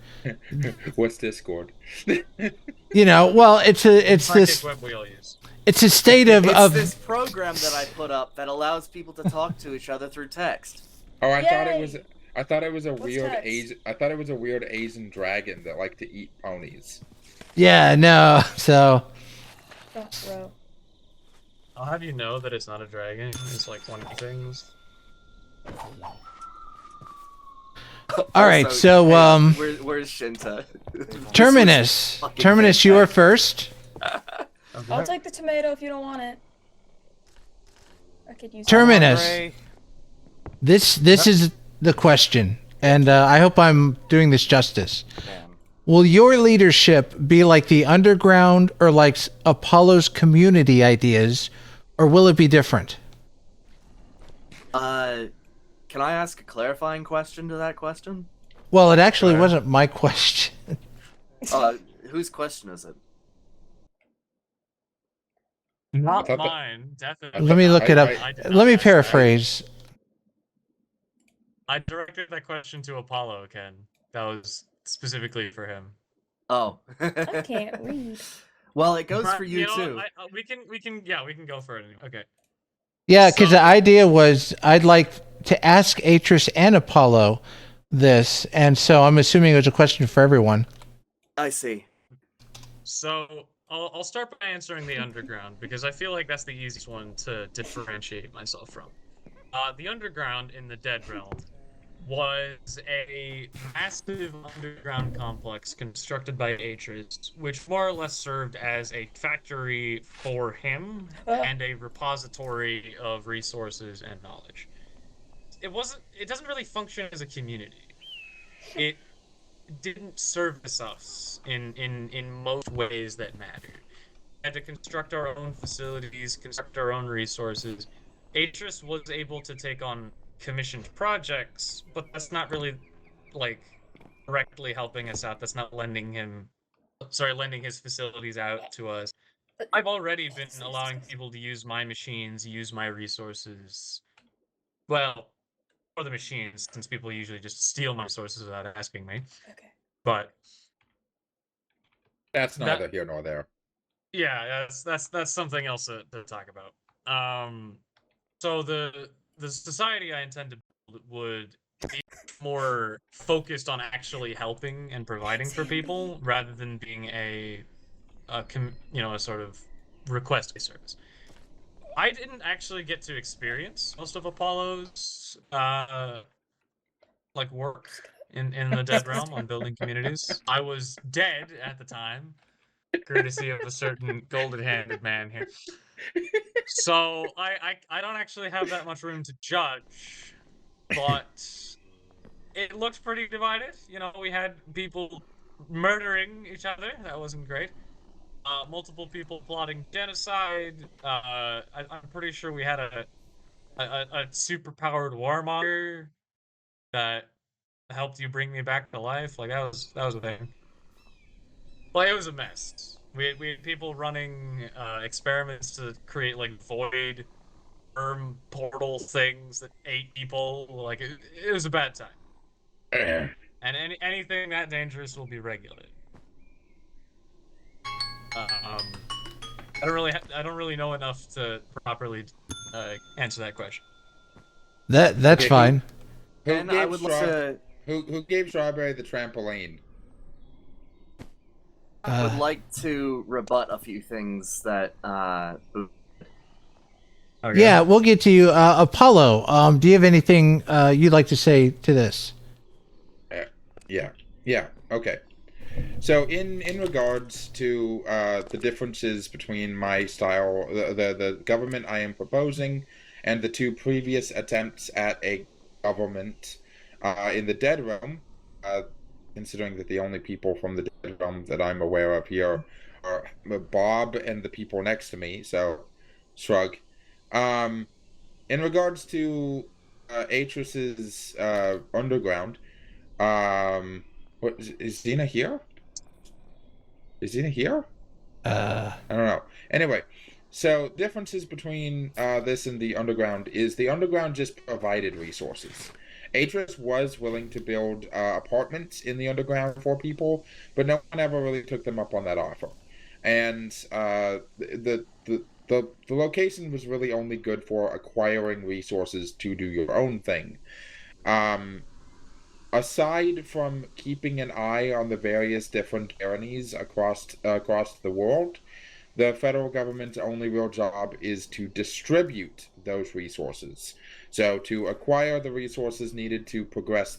C: What's Discord?
H: Well, it's this
E: web we all use.
H: It's a state of
J: this program that I put up that allows people to talk to each other through text.
C: Oh, I thought it was a
A: What's
C: weird
A: text?
C: Asian. I thought it was a weird Asian dragon that liked to eat ponies.
H: Yeah, no. So
A: Bro.
E: I'll have you know that it's not a dragon. It's like one of the things.
H: all right, so
J: where's Shinta?
H: Terminus, you are first.
A: I'll take the tomato if you don't want it. I could use
H: Terminus. This is the question, and I hope I'm doing this justice. Will your leadership be like the underground or like Apollo's community ideas, or will it be different?
J: Can I ask a clarifying question to that question?
H: Well, it actually wasn't my question.
J: Whose question is it?
E: Not mine, definitely.
H: Let me look it up. Let me paraphrase.
E: I directed that question to Apollo, Ken. That was specifically for him.
J: Oh.
A: I can't read.
J: Well, it goes for you too.
E: We can go for it. Okay.
H: Yeah, because the idea was I'd like to ask Atris and Apollo this, and so I'm assuming it was a question for everyone.
J: I see.
E: So I'll start by answering the underground because I feel like that's the easiest one to differentiate myself from. The underground in the Dead Realm was a massive underground complex constructed by Atris, which more or less served as a factory for him and a repository of resources and knowledge. It doesn't really function as a community. It didn't service us in most ways that mattered. We had to construct our own facilities, construct our own resources. Atris was able to take on commissioned projects, but that's not really, directly helping us out. That's not lending him lending his facilities out to us. I've already been allowing people to use my machines, use my resources. Well, for the machines, since people usually just steal my resources without asking me.
A: Okay.
E: But
C: That's neither here nor there.
E: yeah, that's something else to talk about. So the society I intend to build would be more focused on actually helping and providing for people rather than being a sort of request-based service. I didn't actually get to experience most of Apollo's like work in the Dead Realm on building communities. I was dead at the time, courtesy of a certain golden-handed man here. So I don't actually have that much room to judge, but it looked pretty divided. You know, we had people murdering each other. That wasn't great. Multiple people plotting genocide. I'm pretty sure we had a super-powered warmonger that helped you bring me back to life. Like that was a thing. Well, it was a mess. We had people running experiments to create like void worm portal things that ate people. Like it was a bad time. And anything that dangerous will be regulated. I don't really know enough to properly answer that question.
H: That's
C: Okay,
H: fine.
C: Who gave Strawberry the trampoline?
J: I would like to rebut a few things that
H: Yeah, we'll get to you. Apollo, do you have anything you'd like to say to this?
C: Yeah. Okay. So in regards to the differences between my style, the government I am proposing, and the two previous attempts at a government in the Dead Realm, considering that the only people from the Dead Realm that I'm aware of here are Bob and the people next to me, so shrug. In regards to Atris's underground, what is Xena here? Is Xena here? I don't know. Anyway, so differences between this and the underground is the underground just provided resources. Atris was willing to build apartments in the underground for people, but no one ever really took them up on that offer. And the location was really only good for acquiring resources to do your own thing. Aside from keeping an eye on the various different tyrannies across the world, the federal government's only real job is to distribute those resources. So to acquire the resources needed to progress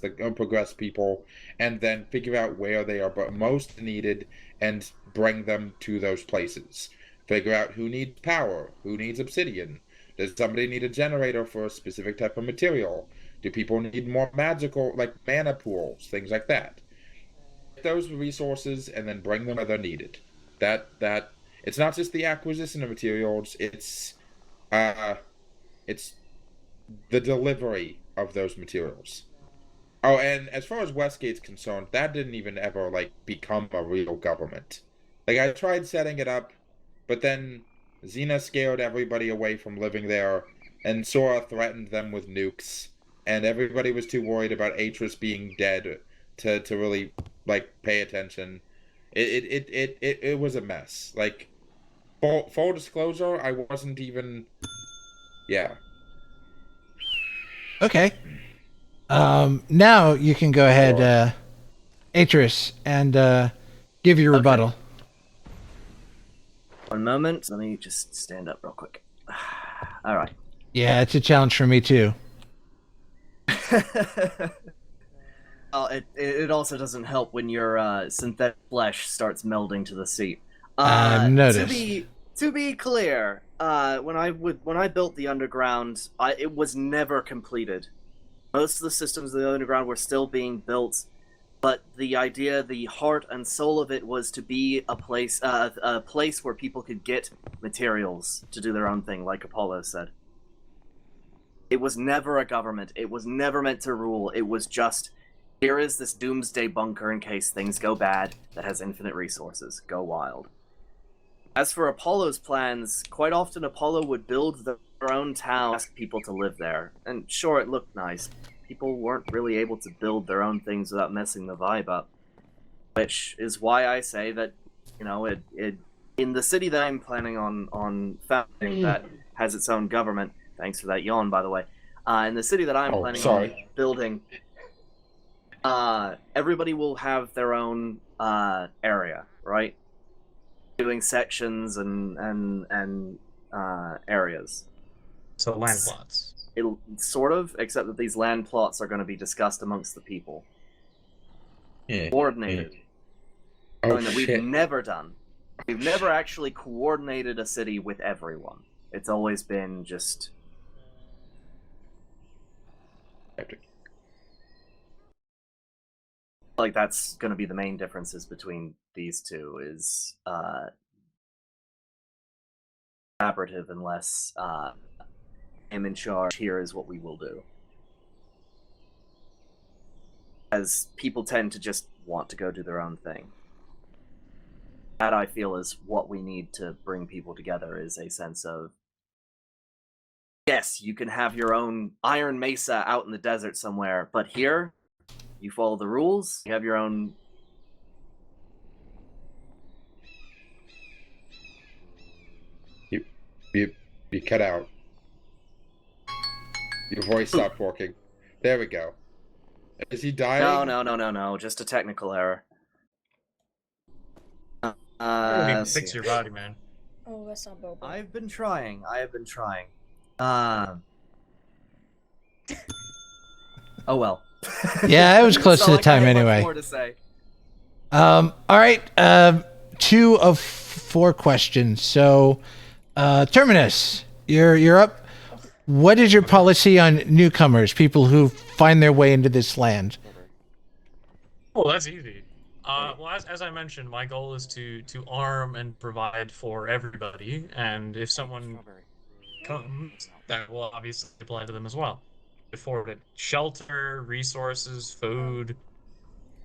C: people, and then figure out where they are most needed and bring them to those places. Figure out who needs power, who needs obsidian. Does somebody need a generator for a specific type of material? Do people need more magical, like mana pools, things like that? Get those resources and then bring them where they're needed. That it's not just the acquisition of materials; it's the delivery of those materials. Oh, and as far as Westgate's concerned, that didn't even ever become a real government. Like I tried setting it up, but then Xena scared everybody away from living there, and Sora threatened them with nukes. And everybody was too worried about Atris being dead to really pay attention. It was a mess. Full disclosure, I wasn't even. Yeah.
H: Okay. Now you can go ahead, Atris, and give your rebuttal.
J: One moment. Let me just stand up real quick. All right.
H: Yeah, it's a challenge for me too.
J: It also doesn't help when your synthetic flesh starts melding to the seat.
H: I've noticed.
J: To be clear, when I built the underground, it was never completed. Most of the systems of the underground were still being built, but the idea, the heart and soul of it, was to be a place where people could get materials to do their own thing, like Apollo said. It was never a government. It was never meant to rule. It was just Here is this doomsday bunker in case things go bad that has infinite resources. Go wild. As for Apollo's plans, quite often Apollo would build their own town, ask people to live there. And sure, it looked nice. People weren't really able to build their own things without messing the vibe up. Which is why I say that, you know, in the city that I'm planning on founding that has its own government, thanks for that yawn, by the way, in the city that I'm planning on building, everybody will have their own area, right? Doing sections and areas.
E: So land plots.
J: It'll sort of, except that these land plots are going to be discussed amongst the people.
C: Yeah.
J: Coordinated.
C: Oh,
J: Something that we've
C: shit.
J: never done. We've never actually coordinated a city with everyone. It's always been just... Like, that's going to be the main differences between these two, is collaborative and less I'm in charge, here is what we will do. As people tend to just want to go do their own thing. That, I feel, is what we need to bring people together, is a sense of, yes, you can have your own Iron Mesa out in the desert somewhere, but here, you follow the rules, you have your own...
C: You cut out. Your voice stopped working. There we go. Is he dying?
J: No, just a technical error.
E: Fix your body, man.
A: Oh, that's not Bobo.
J: I have been trying. Oh well.
H: Yeah, it was close
J: It's
H: to
J: not
H: the
J: like I
H: time
J: have much
H: anyway.
J: more to say.
H: All right. 2 of 4 questions. So, Terminus, you're up. What is your policy on newcomers, people who find their way into this land?
E: Well, that's easy. Well, as I mentioned, my goal is to arm and provide for everybody, and if someone comes, that will obviously apply to them as well. Afforded shelter, resources, food,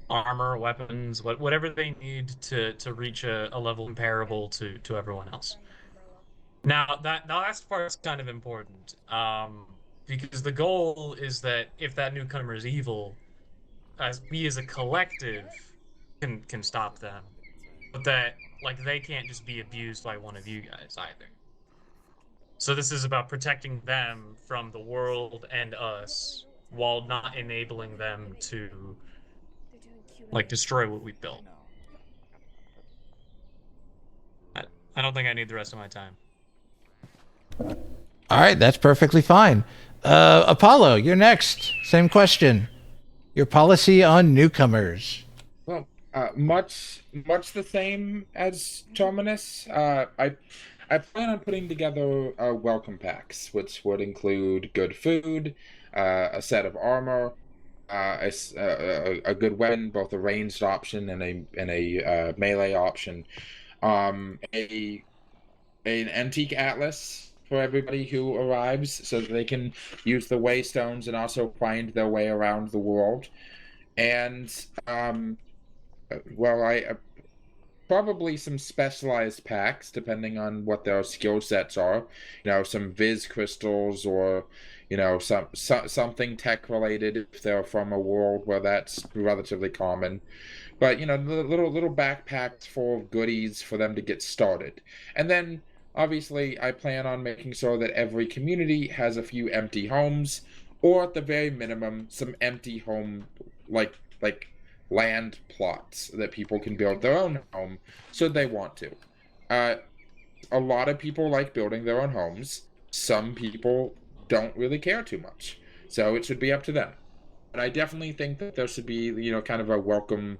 E: armor, weapons, whatever they need to reach a level comparable to everyone else. Now, that last part is kind of important, because the goal is that if that newcomer is evil, as we as a collective can stop them, but that, like, they can't just be abused by one of you guys either. So this is about protecting them from the world and us, while not enabling them to, like, destroy what we built. I don't think I need the rest of my time.
H: All right, that's perfectly fine. Apollo, you're next. Same question. Your policy on newcomers.
C: Well, much the same as Terminus. I plan on putting together welcome packs, which would include good food, a set of armor, a good weapon, both a ranged option and a melee option, an antique atlas for everybody who arrives, so that they can use the waystones and also find their way around the world, and probably some specialized packs depending on what their skill sets are. You know, some Viz crystals, or you know, something tech related if they're from a world where that's relatively common. But you know, little backpacks full of goodies for them to get started. And then obviously I plan on making sure that every community has a few empty homes, or at the very minimum some empty home like land plots that people can build their own home should they want to. A lot of people like building their own homes. Some people don't really care too much, so it should be up to them. But I definitely think that there should be, you know, kind of a welcome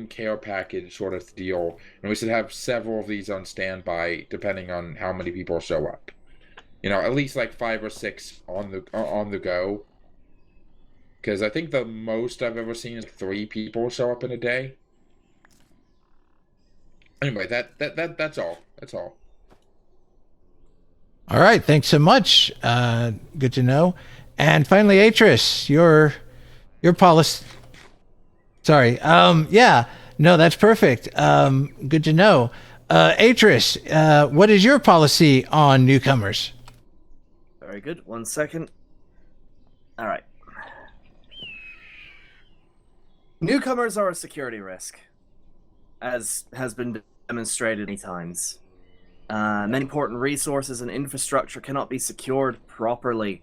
C: care package sort of deal, and we should have several of these on standby depending on how many people show up. You know, at least like 5 or 6 on the go. Because I think the most I've ever seen is 3 people show up in a day. Anyway, that's all. That's all.
H: All right, thanks so much. Good to know. And finally, Atris, your policy. Sorry. Yeah. No, that's perfect. Good to know. Atris, what is your policy on newcomers?
J: Very good. 1 second. All right. Newcomers are a security risk, as has been demonstrated many times. Many important resources and infrastructure cannot be secured properly,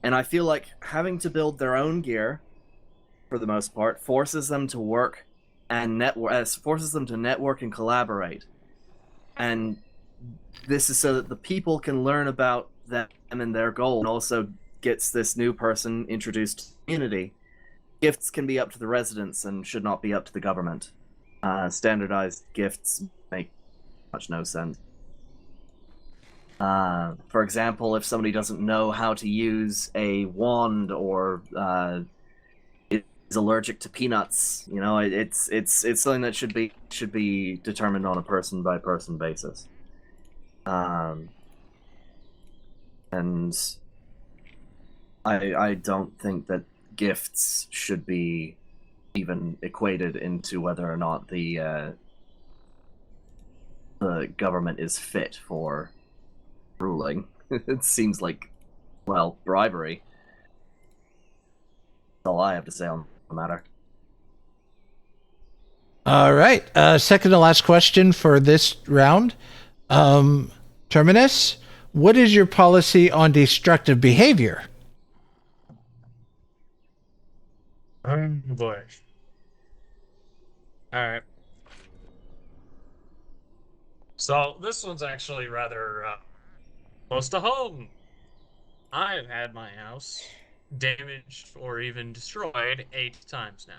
J: and I feel like having to build their own gear, for the most part, forces them to work and forces them to network and collaborate. And this is so that the people can learn about them and their goal, and also gets this new person introduced to the community. Gifts can be up to the residents and should not be up to the government. Standardized gifts make much no sense. For example, if somebody doesn't know how to use a wand or is allergic to peanuts, you know, it's something that should be determined on a person by person basis. And I don't think that gifts should be even equated into whether or not the government is fit for ruling. It seems like, well, bribery. That's all I have to say on the matter.
H: All right. Second to last question for this round. Terminus, what is your policy on destructive behavior?
E: Oh boy. Alright. So, this one's actually rather close to home. I've had my house damaged or even destroyed 8 times now.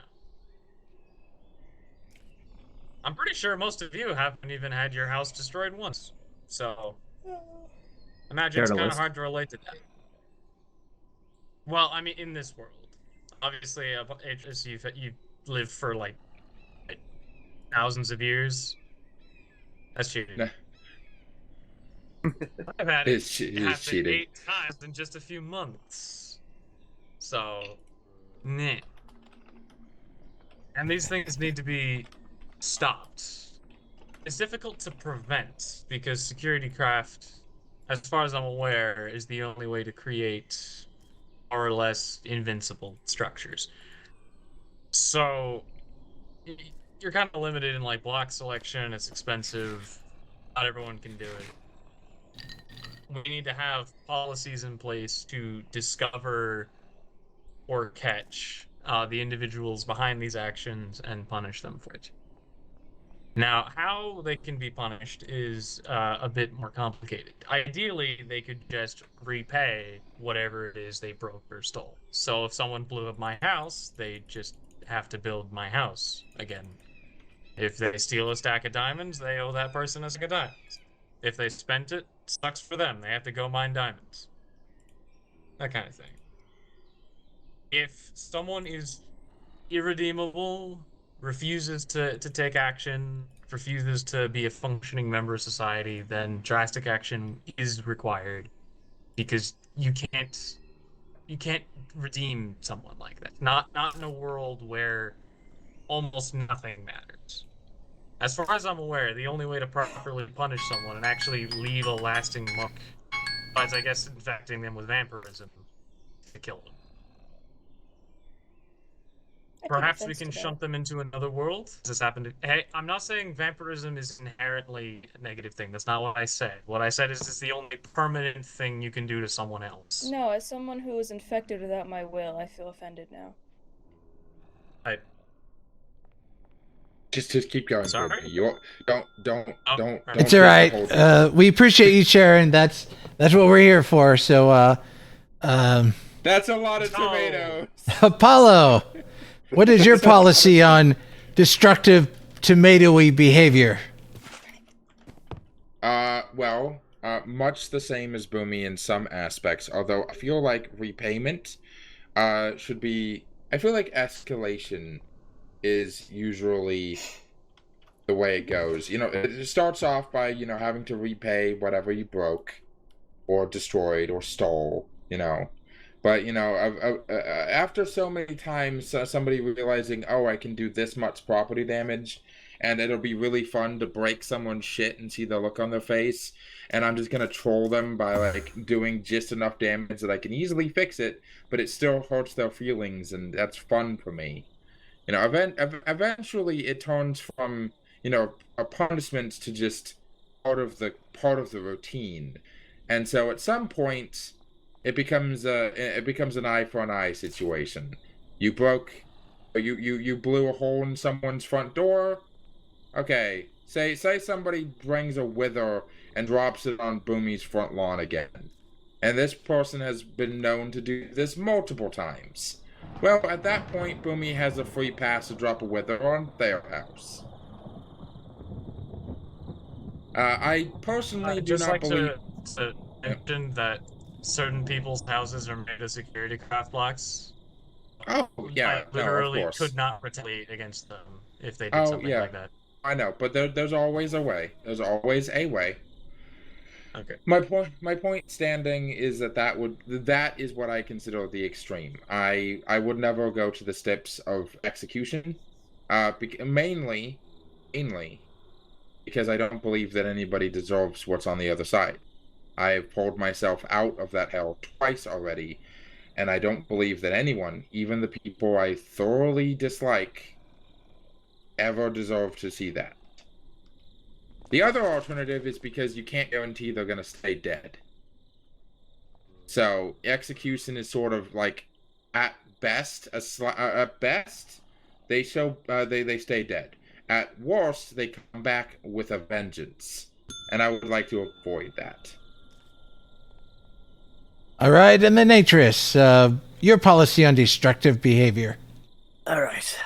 E: I'm pretty sure most of you haven't even had your house destroyed once. So, imagine it's kind of hard to relate to that. Well, I mean, in this world. Obviously, you've lived for, like, thousands of years. That's cheating.
C: Nah.
E: I've had it happen
C: cheating.
E: 8 times in just a few months. So, meh. And these things need to be stopped. It's difficult to prevent because security craft, as far as I'm aware, is the only way to create more or less invincible structures. So you're kind of limited in like block selection. It's expensive. Not everyone can do it. We need to have policies in place to discover or catch the individuals behind these actions and punish them for it. Now, how they can be punished is a bit more complicated. Ideally, they could just repay whatever it is they broke or stole. So if someone blew up my house, they just have to build my house again. If they steal a stack of diamonds, they owe that person a stack of diamonds. If they spent it, sucks for them. They have to go mine diamonds. That kind of thing. If someone is irredeemable, refuses to take action, refuses to be a functioning member of society, then drastic action is required because you can't redeem someone like that. Not in a world where almost nothing matters. As far as I'm aware, the only way to properly punish someone and actually leave a lasting mark, besides I guess infecting them with vampirism, is to kill them. Perhaps we can shunt them into another world. Does this happen to... Hey, I'm not saying vampirism is inherently a negative thing. That's not what I said. What I said is it's the only permanent thing you can do to someone else.
A: No, as someone who was infected without my will, I feel offended now.
C: Just keep going.
E: Sorry?
C: You don't.
H: It's all right. We appreciate you sharing. That's what we're here for. So,
C: that's a lot of tomatoes.
H: Apollo, what is your policy on destructive tomatoey behavior?
C: Well, much the same as Boomy in some aspects, although I feel like repayment should be... I feel like escalation is usually the way it goes. You know, it starts off by, you know, having to repay whatever you broke or destroyed or stole, you know. But after so many times, somebody realizing, oh, I can do this much property damage, and it'll be really fun to break someone's shit and see the look on their face, and I'm just gonna troll them by like doing just enough damage that I can easily fix it, but it still hurts their feelings, and that's fun for me. Eventually it turns from a punishment to just part of the routine, and so at some point. It becomes an eye for an eye situation. You blew a hole in someone's front door. Okay, say somebody brings a wither and drops it on Boomy's front lawn again, and this person has been known to do this multiple times. Well, at that point, Boomy has a free pass to drop a wither on their house. I personally do not believe.
E: To mention that certain people's houses are made of security craft blocks.
C: Oh, yeah.
E: I literally
C: of course.
E: could not retaliate against them if they did something like that.
C: I know, but there's always a way. There's always a way.
E: Okay.
C: My point standing is that is what I consider the extreme. I would never go to the steps of execution, mainly because I don't believe that anybody deserves what's on the other side. I have pulled myself out of that hell twice already, and I don't believe that anyone, even the people I thoroughly dislike, ever deserve to see that. The other alternative is because you can't guarantee they're going to stay dead. So, execution is sort of like, at best, they stay dead. At worst, they come back with a vengeance. And I would like to avoid that.
H: All right, and then Atris, your policy on destructive behavior.
J: All right.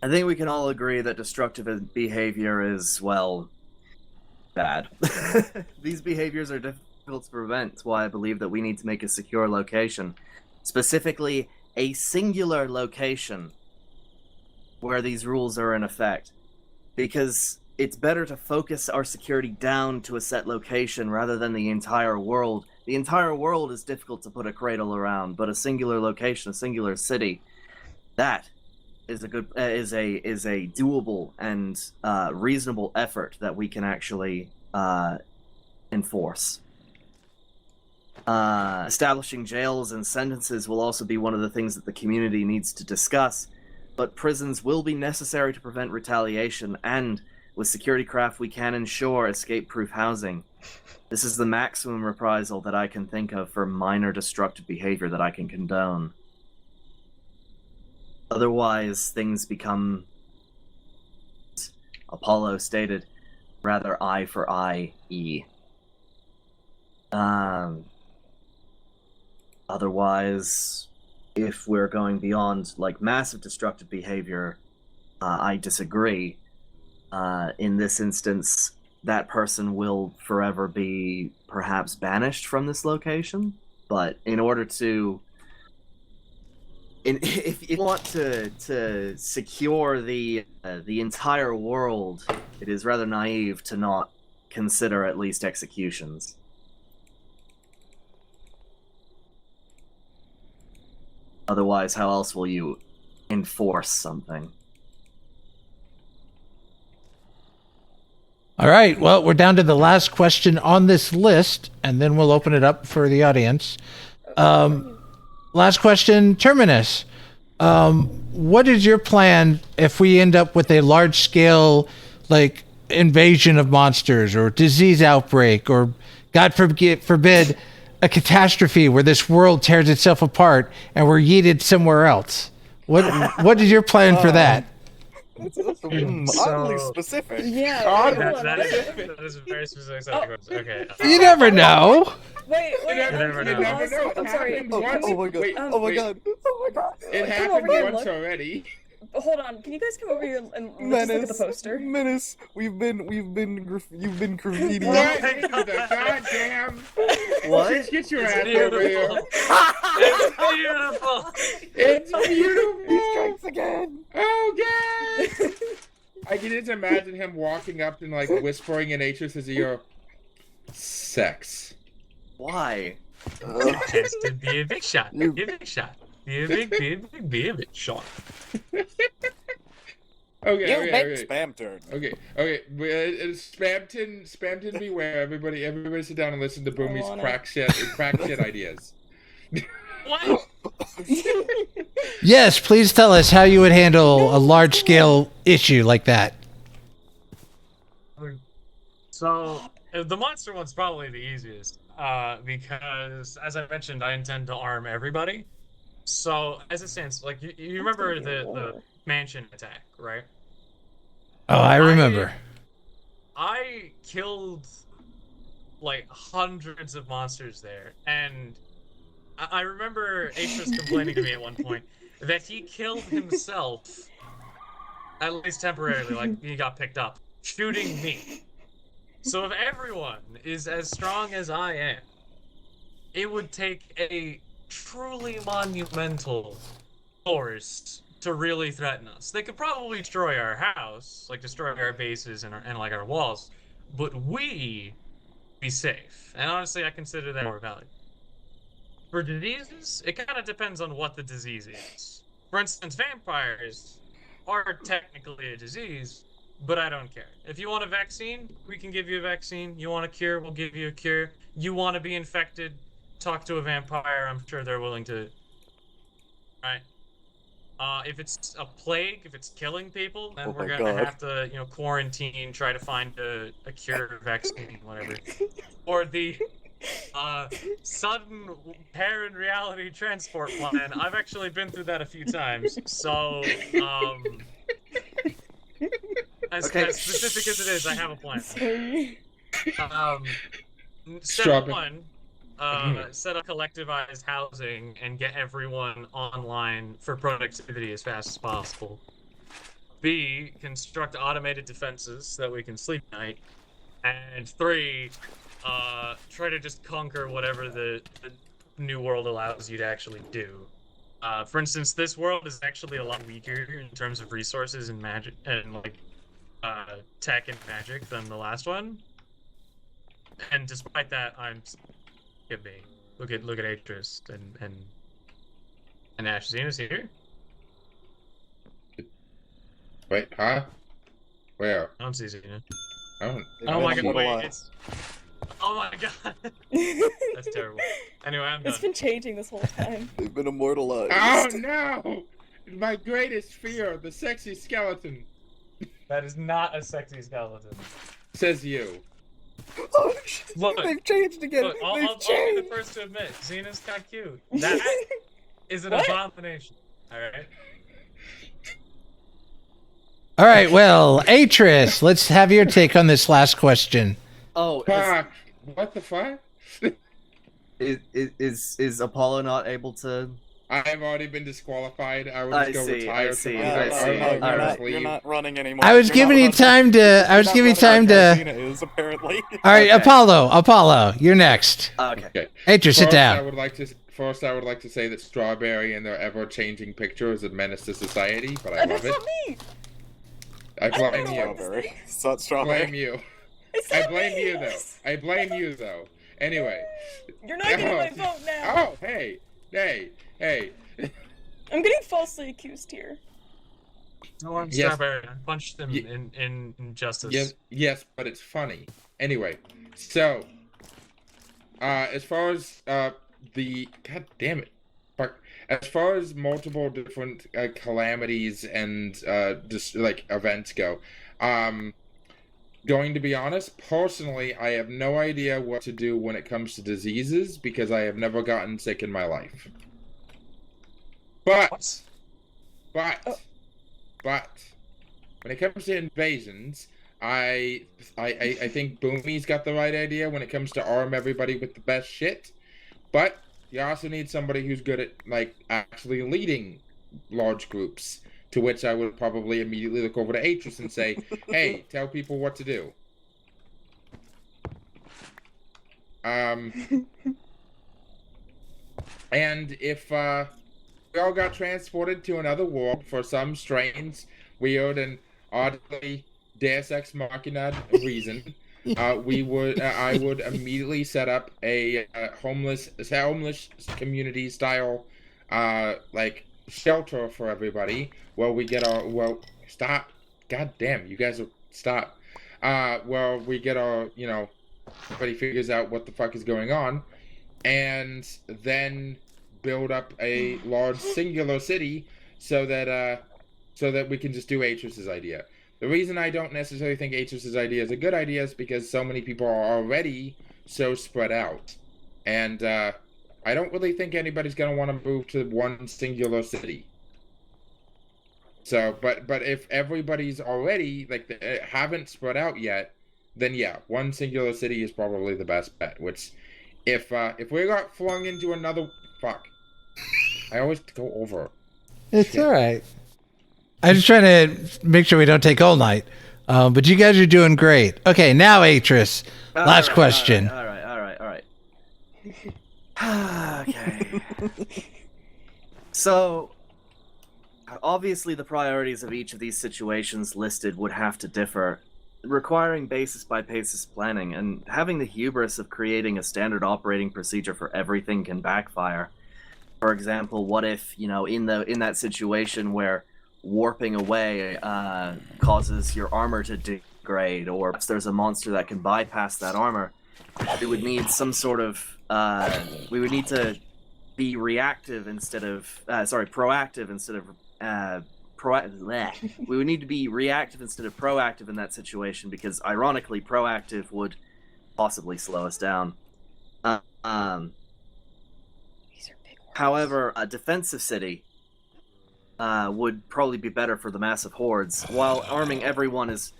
J: I think we can all agree that destructive behavior is, well, bad. These behaviors are difficult to prevent. That's why I believe that we need to make a secure location. Specifically, a singular location where these rules are in effect. Because it's better to focus our security down to a set location rather than the entire world. The entire world is difficult to put a cradle around, but a singular location, a singular city, that is a doable and reasonable effort that we can actually enforce. Establishing jails and sentences will also be one of the things that the community needs to discuss, but prisons will be necessary to prevent retaliation, and with security craft we can ensure escape-proof housing. This is the maximum reprisal that I can think of for minor destructive behavior that I can condone. Otherwise, things become, Apollo stated, rather eye for eye-y. Otherwise, if we're going beyond, like, massive destructive behavior, I disagree. In this instance, that person will forever be perhaps banished from this location, but in order to... if you want to secure the entire world, it is rather naive to not consider at least executions. Otherwise, how else will you enforce something?
H: All right, well, we're down to the last question on this list, and then we'll open it up for the audience. Last question, Terminus. What is your plan if we end up with a large-scale, like, invasion of monsters or disease outbreak or, God forbid, a catastrophe where this world tears itself apart and we're yeeted somewhere else? What is your plan for that?
B: That's oddly specific.
A: Yeah.
E: That is a very specific set of questions. Okay.
H: You never know.
A: Wait.
C: You never know.
A: I'm sorry.
C: Oh my god.
A: Oh my
C: god. It
A: Come
C: happened
A: over here and
C: once
A: look.
C: already.
A: Hold on. Can you guys come over here and just look at the poster?
B: Menace, you've been graffiti.
C: What? The goddamn.
J: What?
C: Get your
E: It's
C: ass over here.
E: It's beautiful.
C: It's beautiful.
B: He strikes again.
C: Oh god. I can just imagine him walking up and like whispering in Atris's ear, "Sex."
J: Why?
E: It has to be a big shot. Be a big shot. Be a big shot.
C: Okay.
B: Spam turn.
C: Okay. Spamton beware. Everybody sit down and listen to Boomy's crack shit ideas.
E: What?
H: Yes, please tell us how you would handle a large scale issue like that.
E: So the monster one's probably the easiest, because as I mentioned, I intend to arm everybody. So as it stands, like you remember the mansion attack, right?
H: Oh, I remember.
E: I killed like hundreds of monsters there, and I remember Atris complaining to me at one point that he killed himself, at least temporarily, like he got picked up, shooting me. So if everyone is as strong as I am, it would take a truly monumental force to really threaten us. They could probably destroy our house, like destroy our bases and like our walls, but we be safe. And honestly, I consider that more valuable. For diseases, it kind of depends on what the disease is. For instance, vampires are technically a disease, but I don't care. If you want a vaccine, we can give you a vaccine. You want a cure, we'll give you a cure. You want to be infected, talk to a vampire. I'm sure they're willing to. Right? If it's a plague, if it's killing people, then we're gonna have to, quarantine, try to find a cure, vaccine, whatever. Or the sudden parent reality transport plan. I've actually been through that a few times, so as specific as it is, I have a plan.
A: Sorry.
E: Step one, set up collectivized housing and get everyone online for productivity as fast as possible. B, construct automated defenses so that we can sleep at night. And 3, try to just conquer whatever the new world allows you to actually do. For instance, this world is actually a lot weaker in terms of resources and magic and tech and magic than the last one. And despite that, look at Atris and Ash. Xena's here.
C: Wait, huh? Where?
E: I don't see Xena.
C: Oh
E: my god! Wait, oh my god! That's terrible. Anyway, I'm done.
A: It's been changing this whole time.
B: They've been immortalized.
C: Oh no! My greatest fear, the sexy skeleton.
E: That is not a sexy skeleton.
C: Says you.
B: Oh,
E: look,
B: they've changed again.
E: Look, I'll be the first to admit, Xena's kind of cute. That is an abomination. All right.
H: All right, well, Atris, let's have your take on this last question.
J: Oh,
C: what the fuck?
J: Is Apollo not able to?
C: I have already been disqualified. I will just go retire.
B: You're not running anymore.
H: I was giving you time to.
B: Xena is apparently.
H: All right, Apollo, you're next.
J: Okay.
H: Atris, sit down.
C: I would like to say that Strawberry and their ever-changing picture is a menace to society, but I love it.
A: That's not me.
C: I blame you.
B: Strawberry. It's not Strawberry.
C: Blame you. I blame you though. Anyway.
A: You're not getting my vote now.
C: Oh, hey.
A: I'm getting falsely accused here.
E: No, I'm Strawberry. I punched them in justice.
C: Yes, but it's funny. Anyway, so as far as the god damn it, as far as multiple different calamities and just like events go, going to be honest, personally, I have no idea what to do when it comes to diseases because I have never gotten sick in my life. But when it comes to invasions, I think Boomy's got the right idea when it comes to arm everybody with the best shit. But you also need somebody who's good at like actually leading large groups. To which I would probably immediately look over to Atris and say, "Hey, tell people what to do." And if we all got transported to another world for some strange, weird, and oddly Deus Ex Machina reason, I would immediately set up a homeless community style, like shelter for everybody. Where we get our stop. God damn, you guys will stop. Where we get our everybody figures out what the fuck is going on, and then build up a large singular city so that we can just do Atris's idea. The reason I don't necessarily think Atris's idea is a good idea is because so many people are already so spread out. And I don't really think anybody's going to want to move to one singular city. So, but if everybody's already, haven't spread out yet, then yeah, one singular city is probably the best bet. Which, if we got flung into another... Fuck. I always go over.
H: It's all right. I'm just trying to make sure we don't take all night. But you guys are doing great. Okay, now Atris. Last question.
J: All right. Okay. So, obviously the priorities of each of these situations listed would have to differ, requiring basis by basis planning, and having the hubris of creating a standard operating procedure for everything can backfire. For example, what if, in that situation where warping away causes your armor to degrade, or if there's a monster that can bypass that armor, we would need some sort of we would need to be reactive instead of proactive instead of we would need to be reactive instead of proactive in that situation, because ironically proactive would possibly slow us down. However, a defensive city would probably be better for the massive hordes. While arming everyone is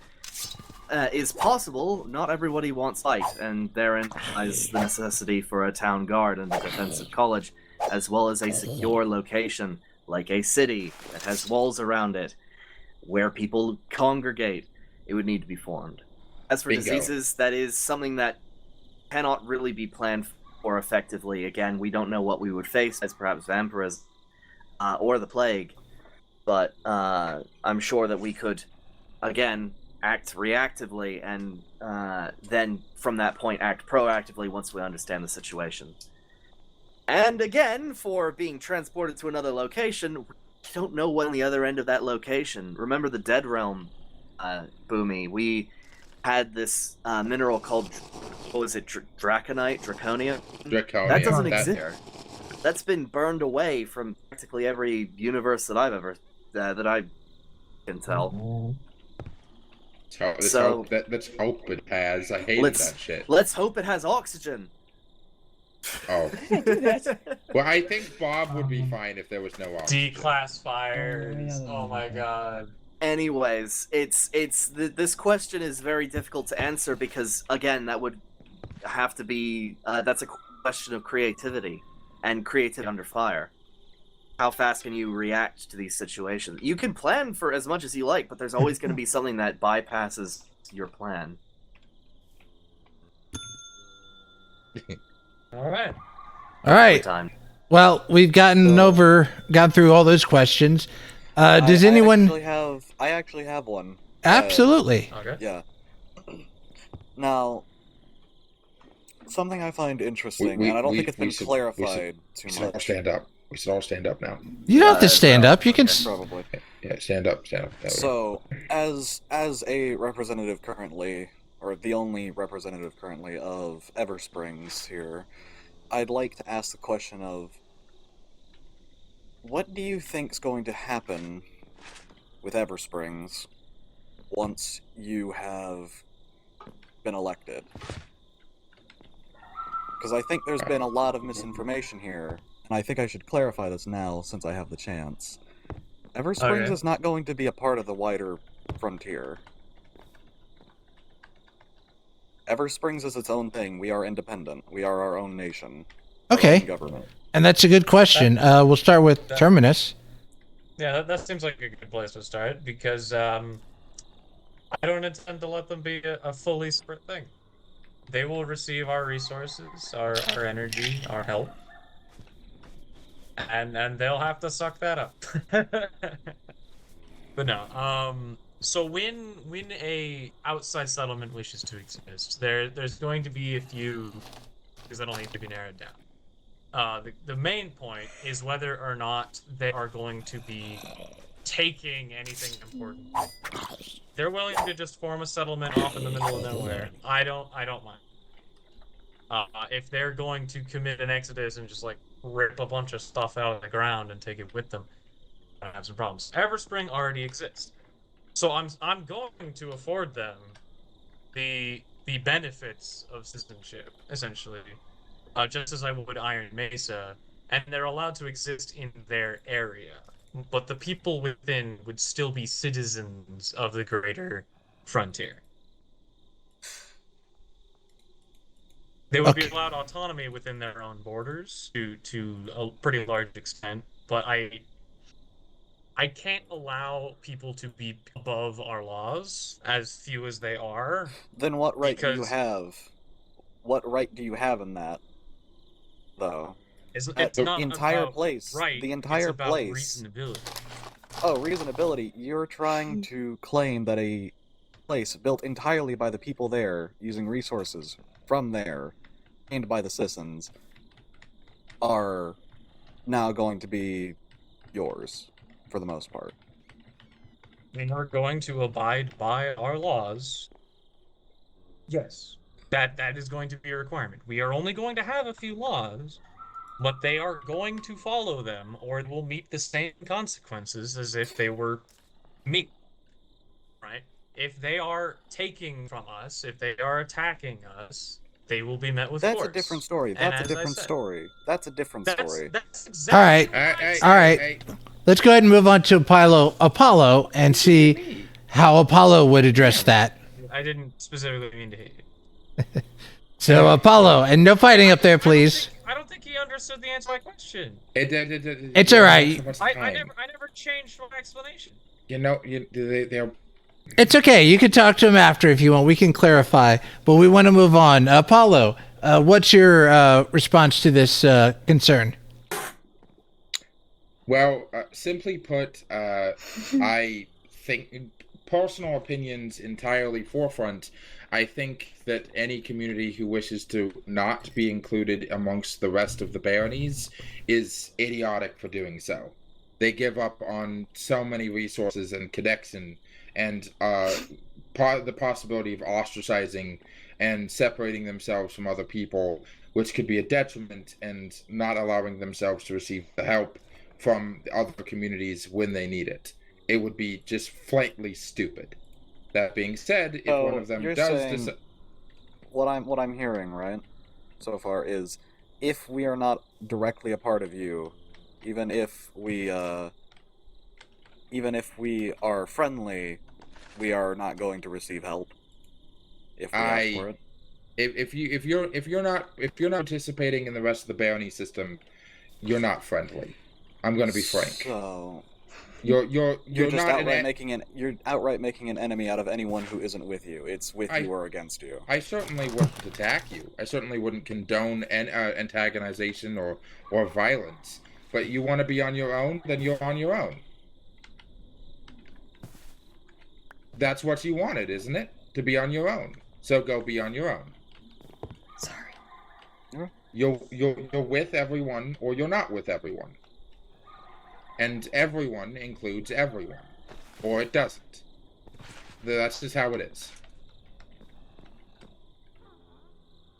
J: possible, not everybody wants fight, and therein lies the necessity for a town guard and a defensive college, as well as a secure location, like a city that has walls around it, where people congregate. It would need to be formed. As for diseases, that is something that cannot really be planned for effectively. Again, we don't know what we would face, as perhaps vampirism or the plague, but I'm sure that we could, again, act reactively and then from that point act proactively once we understand the situation. And again, for being transported to another location, we don't know when the other end of that location. Remember the Dead Realm, Boomy? We had this mineral called, what was it, Draconite? Draconia?
C: Draconia.
J: That doesn't exist here. That's been burned away from practically every universe that I've ever, that I can tell.
C: Let's hope it has. I hated that shit.
J: Let's hope it has oxygen.
C: Oh. Well, I think Bob would be fine if there was no oxygen.
E: D-class fires. Oh my god.
J: Anyways, this question is very difficult to answer because, again, that would have to be that's a question of creativity and creativity under fire. How fast can you react to these situations? You can plan for as much as you like, but there's always going to be something that bypasses your plan.
E: All right.
H: Well, we've gone through all those questions. Does anyone?
M: I actually have one.
H: Absolutely.
E: Okay.
M: Yeah. Something I find interesting, and I don't think it's been clarified too much.
C: Stand up. We should all stand up now.
H: You don't have to stand up. You can.
M: Probably.
C: Yeah, stand up.
M: So, as a representative currently, or the only representative currently of Eversprings here, I'd like to ask the question of, what do you think's going to happen with Eversprings once you have been elected? Because I think there's been a lot of misinformation here, and I think I should clarify this now since I have the chance. Eversprings is not going to be a part of the wider frontier. Eversprings is its own thing. We are independent. We are our own nation.
H: Okay.
M: Our own government.
H: And that's a good question. We'll start with Terminus.
E: Yeah, that seems like a good place to start, because I don't intend to let them be a fully separate thing. They will receive our resources, our energy, our help, and they'll have to suck that up. But no, So when a outside settlement wishes to exist, there's going to be a few things that'll need to be narrowed down. The main point is whether or not they are going to be taking anything important. They're willing to just form a settlement off in the middle of nowhere. I don't mind. If they're going to commit an exodus and just like rip a bunch of stuff out of the ground and take it with them, I have some problems. Everspring already exists, so I'm going to afford them the benefits of citizenship, essentially, just as I would Iron Mesa, and they're allowed to exist in their area, but the people within would still be citizens of the greater frontier. They would be allowed autonomy within their own borders to a pretty large extent, but I can't allow people to be above our laws, as few as they are.
M: Then what right do you have? What right do you have in that, though?
E: It's
M: the
E: not
M: entire
E: about
M: place.
E: Right,
M: The entire
E: it's about
M: place.
E: reasonability.
M: Oh, reasonability. You're trying to claim that a place built entirely by the people there, using resources from there, and by the citizens, are now going to be yours, for the most part.
E: We are going to abide by our laws. Yes. That is going to be a requirement. We are only going to have a few laws, but they are going to follow them, or it will meet the same consequences as if they were me. Right? If they are taking from us, if they are attacking us, they will be met with force.
M: That's a different story.
E: And
M: That's a
E: as I
M: different
E: said,
M: story. That's a different story.
E: That's
H: All
E: exactly
H: right. All right. Let's go ahead and move on to Apollo and see how Apollo would address that.
E: I didn't specifically mean to hit you.
H: So Apollo, and no fighting up there, please.
E: I don't think he understood the answer to my question.
H: It's all right.
E: I never changed my explanation.
C: You know, they're.
H: It's okay. You can talk to him after if you want. We can clarify, but we want to move on. Apollo, what's your response to this concern?
C: Well, simply put, I think personal opinions entirely forefront. I think that any community who wishes to not be included amongst the rest of the baronies is idiotic for doing so. They give up on so many resources and connection and the possibility of ostracizing and separating themselves from other people, which could be a detriment, and not allowing themselves to receive the help from the other communities when they need it. It would be just flatly stupid. That being said, if one of them does
M: what I'm hearing, right, so far is, if we are not directly a part of you, even if we are friendly, we are not going to receive help if we ask for it.
C: If you're not participating in the rest of the barony system, you're not friendly. I'm going to be frank.
M: So
C: you're
M: just
C: not
M: you're outright making an enemy out of anyone who isn't with you. It's with you or against you.
C: I certainly wouldn't attack you. I certainly wouldn't condone antagonization or violence. But you want to be on your own, then you're on your own. That's what you wanted, isn't it? To be on your own. So go be on your own.
A: Sorry.
C: You're with everyone, or you're not with everyone. And everyone includes everyone. Or it doesn't. That's just how it is.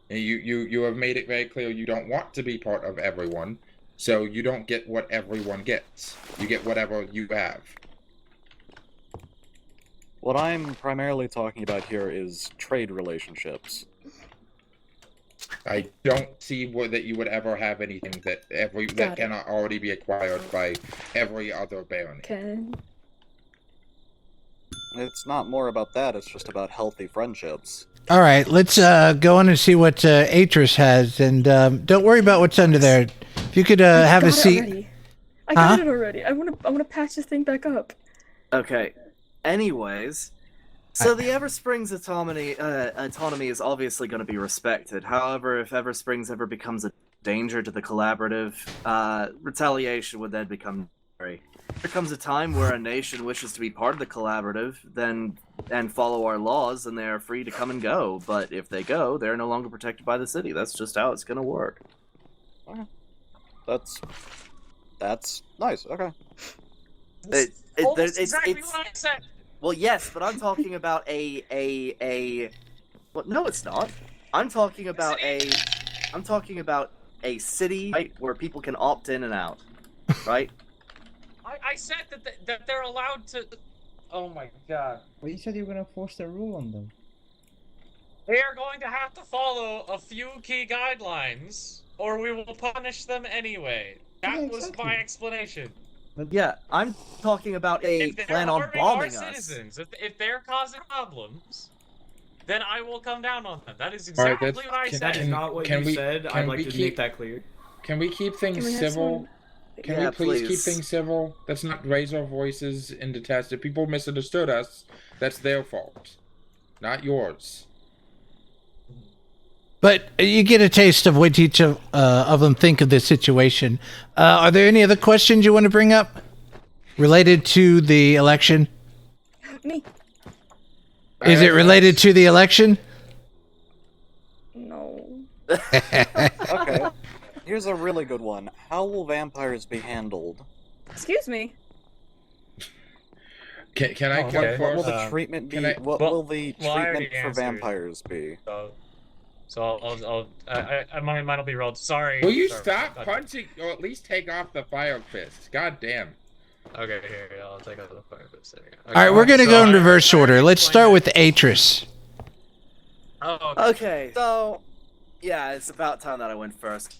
C: And you have made it very clear you don't want to be part of everyone, so you don't get what everyone gets. You get whatever you have.
M: What I'm primarily talking about here is trade relationships.
C: I don't see that you would ever have anything that cannot already be acquired by every other barony.
M: It's not more about that, it's just about healthy friendships.
H: All right, let's go on and see what Atris has, and don't worry about what's under there. If you could have a seat.
A: I got it already. I want to patch this thing back up.
J: Okay. Anyways, so the Eversprings autonomy is obviously going to be respected. However, if Eversprings ever becomes a danger to the collaborative, retaliation would then become necessary. there comes a time where a nation wishes to be part of the collaborative, then and follow our laws, and they are free to come and go. But if they go, they're no longer protected by the city. That's just how it's gonna work.
M: Okay. That's nice. Okay.
E: Almost exactly what I said.
J: Well, yes, but I'm talking about a. Well, no, it's not. I'm talking about a city, right, where people can opt in and out, right?
E: I said that they're allowed to. Oh my god.
L: Well, you said you were gonna force the rule on them.
E: They are going to have to follow a few key guidelines, or we will punish them anyway. That
L: Yeah,
E: was
L: exactly.
E: my explanation.
J: Yeah, I'm talking about a
E: If they're
J: plan on
E: harming our
J: bombing us.
E: citizens, if they're causing problems, then I will come down on them. That is
C: All right,
E: exactly what I
C: can-
E: said.
G: That is not what
C: can
G: you
C: we-
G: said.
C: can
G: I'd like
C: we
G: to
C: keep-
G: make that clear.
C: Can we keep things
A: Can we have
C: civil?
A: someone-
C: Can
J: Yeah,
C: we please keep
J: please.
C: things civil? Let's not raise our voices into test. If people misunderstood us, that's their fault, not yours.
H: But you get a taste of what each of them think of this situation. Are there any other questions you want to bring up related to the election?
A: Me?
H: Is it related to the election?
A: No.
M: Okay. Here's a really good one. How will vampires be handled?
A: Excuse me.
C: Can I come
E: okay.
M: What will
C: first?
M: the treatment be?
C: can I-
M: What
E: Well-
M: will the
E: well, I already
M: treatment for
E: answered.
M: vampires be?
E: So mine will be rolled. Sorry.
C: Will you
E: sorry.
C: stop
E: Okay.
C: punching, or at least take off the fire fist? God damn.
E: Okay, here, I'll take out the fire fist. There you go.
H: All right, we're going to
E: So
H: go in
E: I-
H: reverse
E: I
H: order.
E: already
H: Let's start with
E: explained
H: Atris.
E: it. Oh, okay.
J: Okay, so yeah, it's about time that I went first.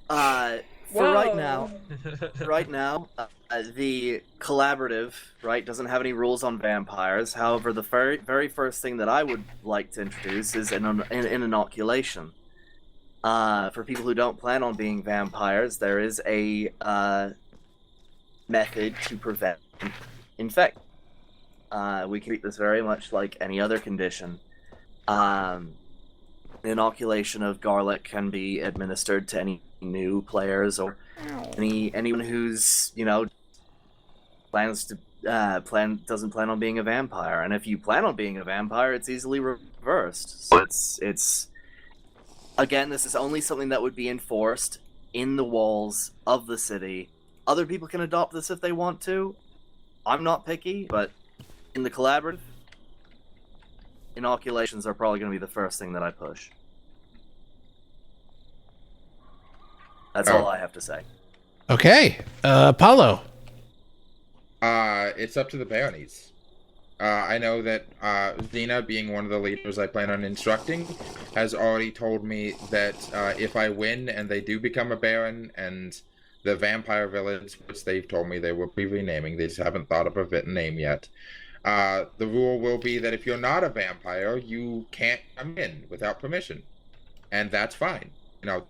J: For right now, the collaborative, right, doesn't have any rules on vampires. However, the very first thing that I would like to introduce is an inoculation. For people who don't plan on being vampires, there is a method to prevent infection. We can treat this very much like any other condition. Inoculation of garlic can be administered to any new players or anyone who's doesn't plan on being a vampire. And if you plan on being a vampire, it's easily reversed. So it's again, this is only something that would be enforced in the walls of the city. Other people can adopt this if they want to. I'm not picky, but in the collaborative, inoculations are probably going to be the first thing that I push. That's all I have to say.
H: Okay. Apollo.
C: It's up to the Baronies. I know that Xena, being one of the leaders I plan on instructing, has already told me that if I win and they do become a Baron, and the vampire village, which they've told me they will be renaming, they just haven't thought of a name yet, the rule will be that if you're not a vampire, you can't come in without permission. And that's fine.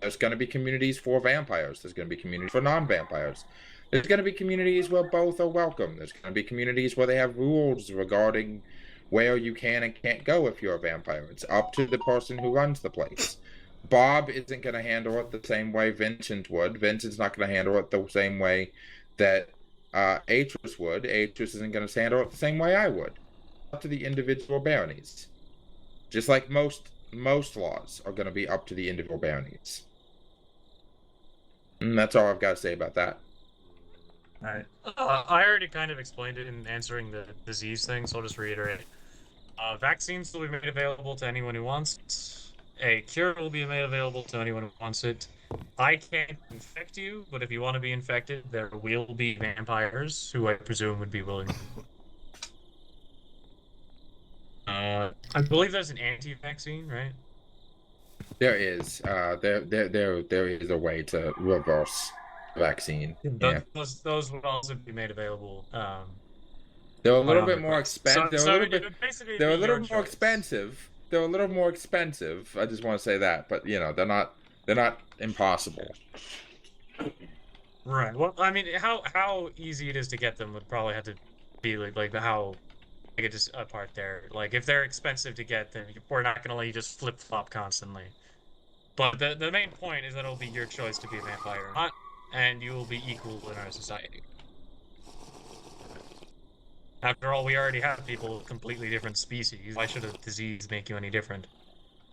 C: There's going to be communities for vampires. There's going to be communities for non-vampires. There's going to be communities where both are welcome. There's going to be communities where they have rules regarding where you can and can't go if you're a vampire. It's up to the person who runs the place. Bob isn't going to handle it the same way Vincent would. Vincent's not going to handle it the same way that Atris would. Atris isn't going to handle it the same way I would. Up to the individual baronies. Just like most laws are going to be up to the individual baronies. And that's all I've got to say about that.
E: Alright. I already kind of explained it in answering the disease thing, so I'll just reiterate. Vaccines will be made available to anyone who wants it. A cure will be made available to anyone who wants it. I can't infect you, but if you want to be infected, there will be vampires who I presume would be willing. I believe there's an anti-vaccine, right?
C: There is. There is a way to reverse vaccine. Yeah.
E: Those would also be made available.
C: They're a little bit more expensive. They're a little more
E: choice.
C: expensive. They're a little more expensive. I just want to say that, but they're not impossible.
E: Right. Well, I mean, how easy it is to get them would probably have to be like how I get just apart there. Like if they're expensive to get, then we're not gonna let you just flip flop constantly. But the main point is that it'll be your choice to be a vampire or not, and you will be equal in our society. After all, we already have people of completely different species. Why should a disease make you any different?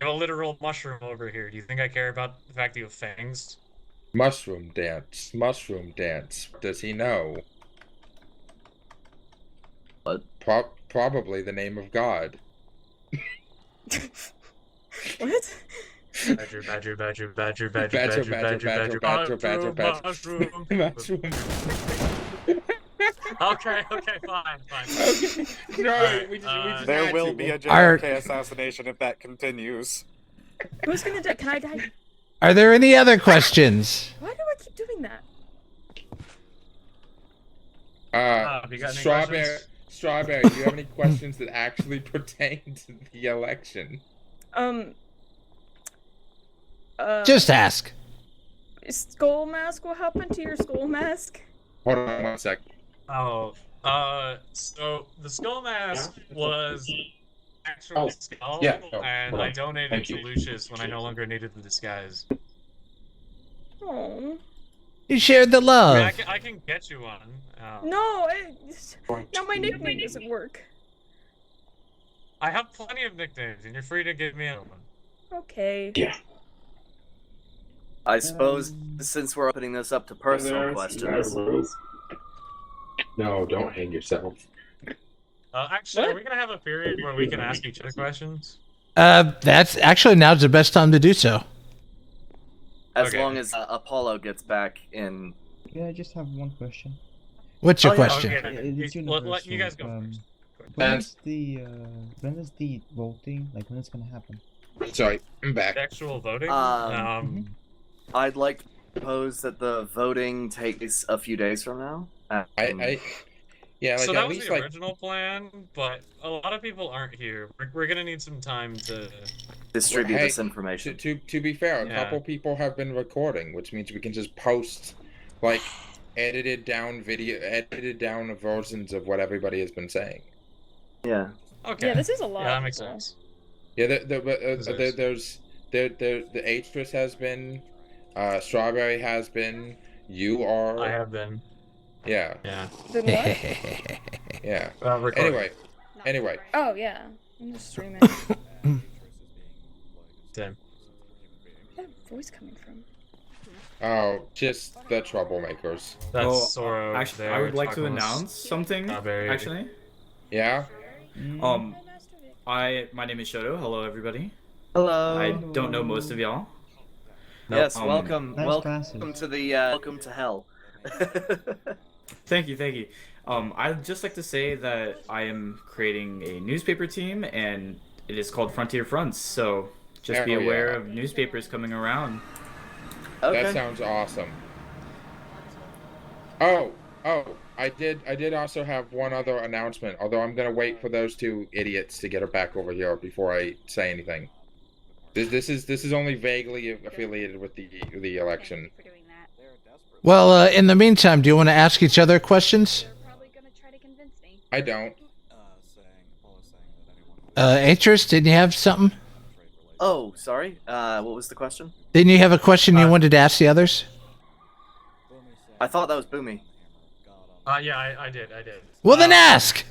E: You have a literal mushroom over here. Do you think I care about the fact that you have fangs?
C: Mushroom dance. Mushroom dance. Does he know?
J: What?
C: Probably the name of God.
A: What?
E: Badger, badger, badger, badger, badger, badger, badger, badger, badger, mushroom.
C: Mushroom.
E: Okay, fine.
C: Okay. No,
E: Alright,
C: we just
M: There
C: had
M: will
C: to.
M: be a
H: Are-
M: JFK assassination if that continues.
A: Who's gonna die? Can I die?
H: Are there any other questions?
A: Why do I keep doing that?
E: have you got any
C: Strawberry.
E: questions?
C: Strawberry, do you have any questions that actually pertain to the election?
H: Just ask.
A: Skull mask. What happened to your skull mask?
C: Hold on 1 sec.
E: Oh, so the skull mask was actually skull,
C: yeah,
E: and
C: hold
E: I
C: on.
E: donated
C: Thank
E: to
C: you.
E: Lucius when I no longer needed the disguise.
A: Oh.
H: You shared the
E: I, mean,
H: love.
E: I can get you one.
A: No, now my nickname doesn't work.
E: I have plenty of nicknames, and you're free to give me one.
A: Okay.
C: Yeah.
J: I suppose since we're opening this up to personal questions.
C: No, don't hang yourself.
E: Actually, are we gonna have a period where we can ask each other questions?
H: That's actually now's the best time to do so.
J: As
E: Okay.
J: long as Apollo gets back in.
L: Yeah, I just have one question.
H: What's your
J: Oh, yeah,
H: question?
E: Okay,
L: It's
E: let you guys go
L: universal.
E: first.
L: When is the voting? Like when it's gonna happen?
C: Sorry, I'm back.
E: Actual voting.
J: I'd like to propose that the voting takes a few days from now.
C: Yeah, like
E: so
C: at
E: that was
C: least
E: the
C: like
E: original plan, but a lot of people aren't here. We're gonna need some time to
J: distribute
C: Hey,
J: this information.
C: to be fair, a
E: Yeah.
C: couple people have been recording, which means we can just post like edited down versions of what everybody has been saying.
J: Yeah.
E: Okay.
A: Yeah, this is a lot.
E: Yeah, that
A: of
E: makes
A: people.
E: sense.
C: Yeah, the Atris has been, Strawberry has been, you are.
E: I have been.
C: Yeah.
E: Yeah.
A: Then what?
C: Yeah.
E: Recording.
C: Anyway.
A: Oh yeah, I'm just streaming.
E: Same.
A: Where's that voice coming from?
C: Oh, just the troublemakers.
E: That's
G: Well,
E: Soro.
G: actually,
E: there,
G: I would like to
E: talking with
G: announce something.
E: Strawberry.
G: Actually,
C: Yeah.
G: my name is Shoto. Hello, everybody.
J: Hello.
G: I don't know most of y'all.
J: Yes,
G: Um,
J: welcome.
L: Nice
J: welcome
L: glasses.
J: to the welcome to hell.
G: Thank you. I'd just like to say that I am creating a newspaper team, and it is called Frontier Fronts. So just be
C: Hell
G: aware
C: yeah.
G: of newspapers coming around.
J: Okay.
C: That sounds awesome. Oh, I did also have one other announcement, although I'm gonna wait for those two idiots to get her back over here before I say anything. This is only vaguely affiliated with the election.
H: Well, in the meantime, do you want to ask each other questions?
C: I don't.
H: Atris, didn't you have something?
J: Oh, sorry. What was the question?
H: Didn't you have a question you wanted to ask the others?
J: I thought that was Boomy.
E: Yeah, I did.
H: Well, then ask.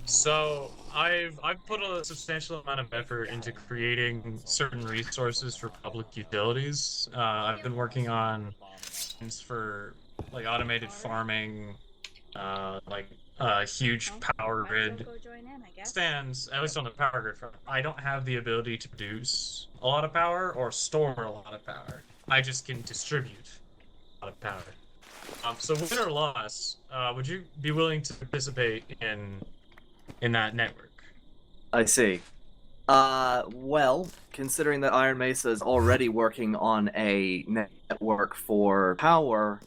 E: So I've put a substantial amount of effort into creating certain resources for public utilities. I've been working on things for like automated farming, huge power grid stands, at least on the power grid front. I don't have the ability to produce a lot of power or store a lot of power. I just can distribute a lot of power. So win or loss, would you be willing to participate in that network?
J: I see. Well, considering that Iron Mesa is already working on a network for power,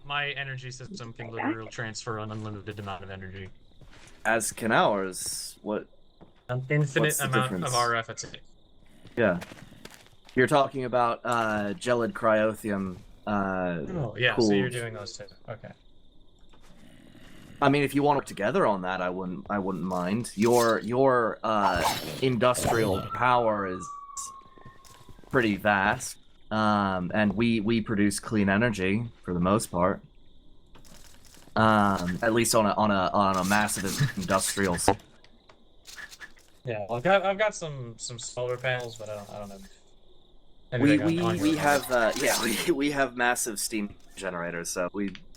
E: My energy system can literally transfer an unlimited amount of energy.
J: as can ours. What?
E: An infinite
J: What's the
E: amount
J: difference?
E: of RF at stake.
J: Yeah. You're talking about gelid cryothium.
E: Oh yeah, so you're doing those two. Okay.
J: I mean, if you want to work together on that, I wouldn't mind. Your industrial power is pretty vast. and we produce clean energy for the most part. At least on a massive industrial.
E: Yeah, well, I've got some solar panels, but I don't have anything on
J: We
E: here.
J: have we have massive steam generators. So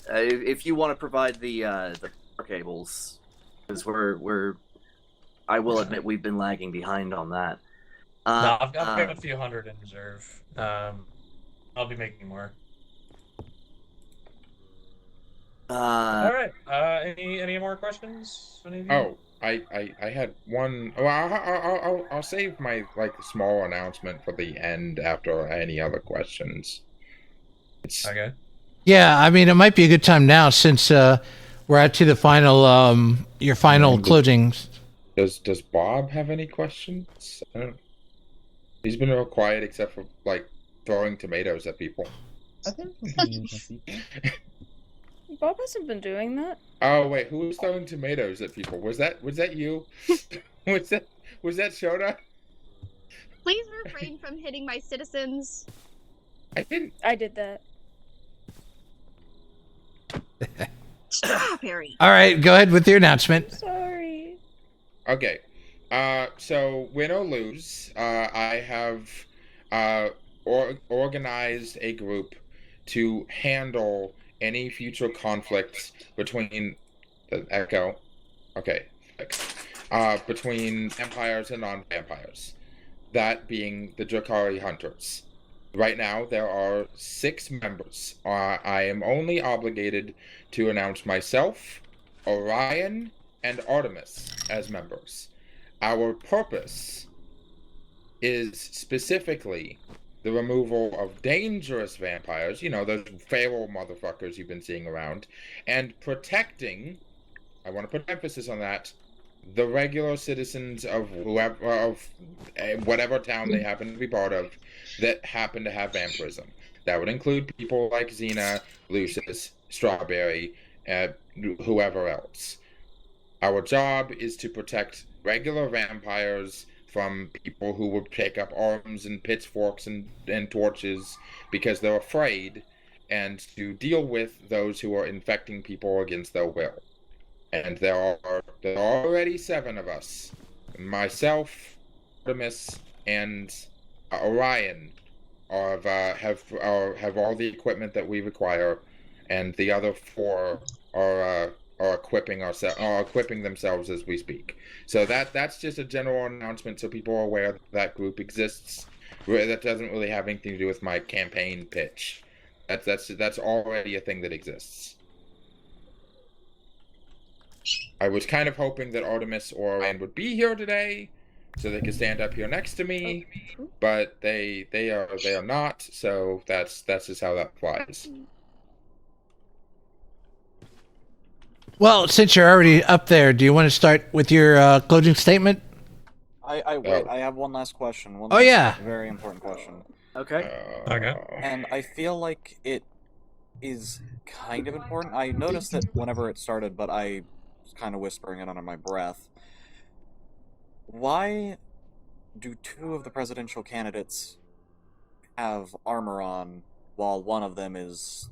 J: if you want to provide the power cables, because I will admit we've been lagging behind on that.
E: No, I've got a few hundred in reserve. I'll be making more. All right. Any more questions?
C: Oh, I had one. Well, I'll save my small announcement for the end after any other questions.
E: Okay.
H: Yeah, I mean, it might be a good time now since we're at to the final, your final closing.
C: Does Bob have any questions? He's been real quiet except for throwing tomatoes at people.
L: I think we can use people.
A: Bob hasn't been doing that.
C: Oh wait, who was throwing tomatoes at people? Was that you? was that Shota?
N: Please refrain from hitting my citizens.
C: I didn't.
A: I did that.
N: Stop, Harry.
H: All right, go ahead with your announcement.
A: Sorry.
C: Okay. So win or lose, I have organized a group to handle any future conflicts between the echo. Okay. Between vampires and non-vampires. That being the Drakari Hunters. Right now, there are 6 members. I am only obligated to announce myself, Orion, and Artemis as members. Our purpose is specifically the removal of dangerous vampires, those feral motherfuckers you've been seeing around, and protecting, I want to put emphasis on that, the regular citizens of whatever town they happen to be part of that happen to have vampirism. That would include people like Xena, Lucius, Strawberry, whoever else. Our job is to protect regular vampires from people who would pick up arms and pitchforks and torches because they're afraid, and to deal with those who are infecting people against their will. And there are already 7 of us. Myself, Artemis, and Orion have all the equipment that we require, and the other 4 are equipping themselves as we speak. So that's just a general announcement, so people are aware that group exists. That doesn't really have anything to do with my campaign pitch. That's already a thing that exists. I was kind of hoping that Artemis or Orion would be here today, so they could stand up here next to me, but they are not. So that's just how that flies.
H: Well, since you're already up there, do you want to start with your closing statement?
M: I wait. I have one last question.
H: Yeah.
M: Very important question.
J: Okay.
E: Okay.
M: And I feel like it is kind of important. I noticed that whenever it started, but I was kind of whispering it under my breath. Why do 2 of the presidential candidates have armor on while one of them is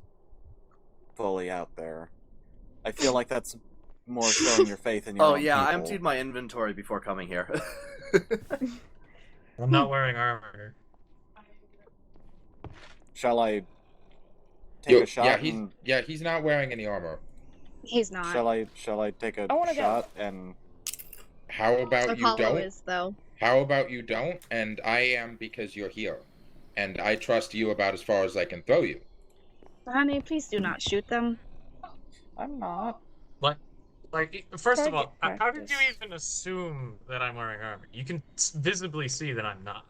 M: fully out there? I feel like that's more showing your faith in your own
J: I
M: people.
J: emptied my inventory before coming here.
E: I'm not wearing armor.
M: Shall I take a shot?
C: He's not wearing any armor.
N: He's not.
M: Shall I take a shot and?
C: How about you don't?
N: Is, though.
C: How about you don't? And I am, because you're here, and I trust you about as far as I can throw you.
N: Honey, please do not shoot them.
M: I'm not.
E: First of all, how did you even assume that I'm wearing armor? You can visibly see that I'm not.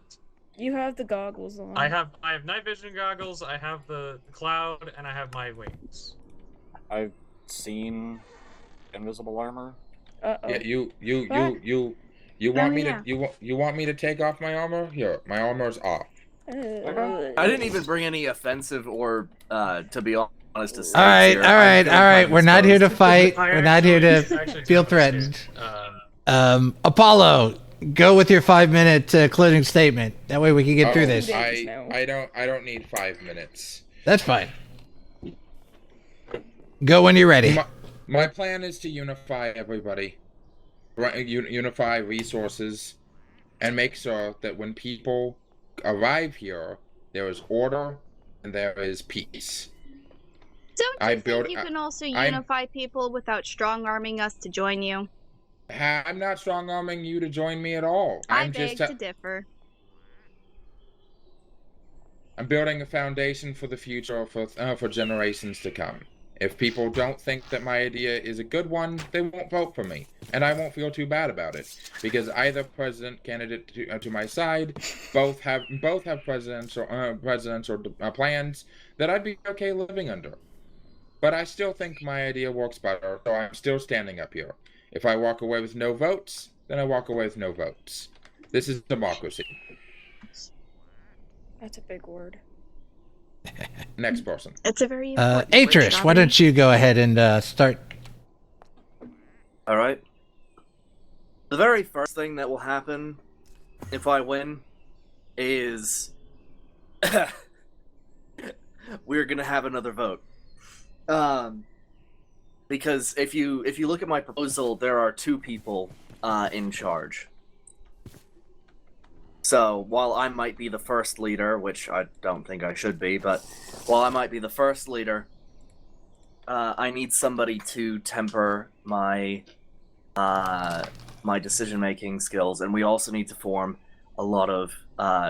A: You have the goggles on.
E: I have night vision goggles. I have the cloud, and I have my wings.
M: I've seen invisible armor.
C: Yeah, you want me to you want me to take off my armor? Here, my armor's off.
J: I didn't even bring any offensive or to be honest to say.
H: All right. We're not here to fight. We're not here to feel threatened. Apollo, go with your 5-minute closing statement. That way we can get through this.
C: I don't need 5 minutes.
H: That's fine. Go when you're ready.
C: My plan is to unify everybody, unify resources, and make sure that when people arrive here, there is order and there is peace.
N: Don't you think you can also unify people without strong-arming us to join you?
C: I'm not strong-arming you to join me at all.
N: I beg to differ.
C: I'm building a foundation for the future for generations to come. If people don't think that my idea is a good one, they won't vote for me, and I won't feel too bad about it, because either president candidate to my side, both have presidential plans that I'd be okay living under. But I still think my idea works better, so I'm still standing up here. If I walk away with no votes, then I walk away with no votes. This is democracy.
A: That's a big word.
C: Next person.
N: It's a very important
H: Atris, why don't you go ahead and start?
J: All right. The very first thing that will happen if I win is we're gonna have another vote. Because if you look at my proposal, there are 2 people in charge. So, while I might be the first leader, which I don't think I should be, but while I might be the first leader, I need somebody to temper my my decision-making skills, and we also need to form a lot of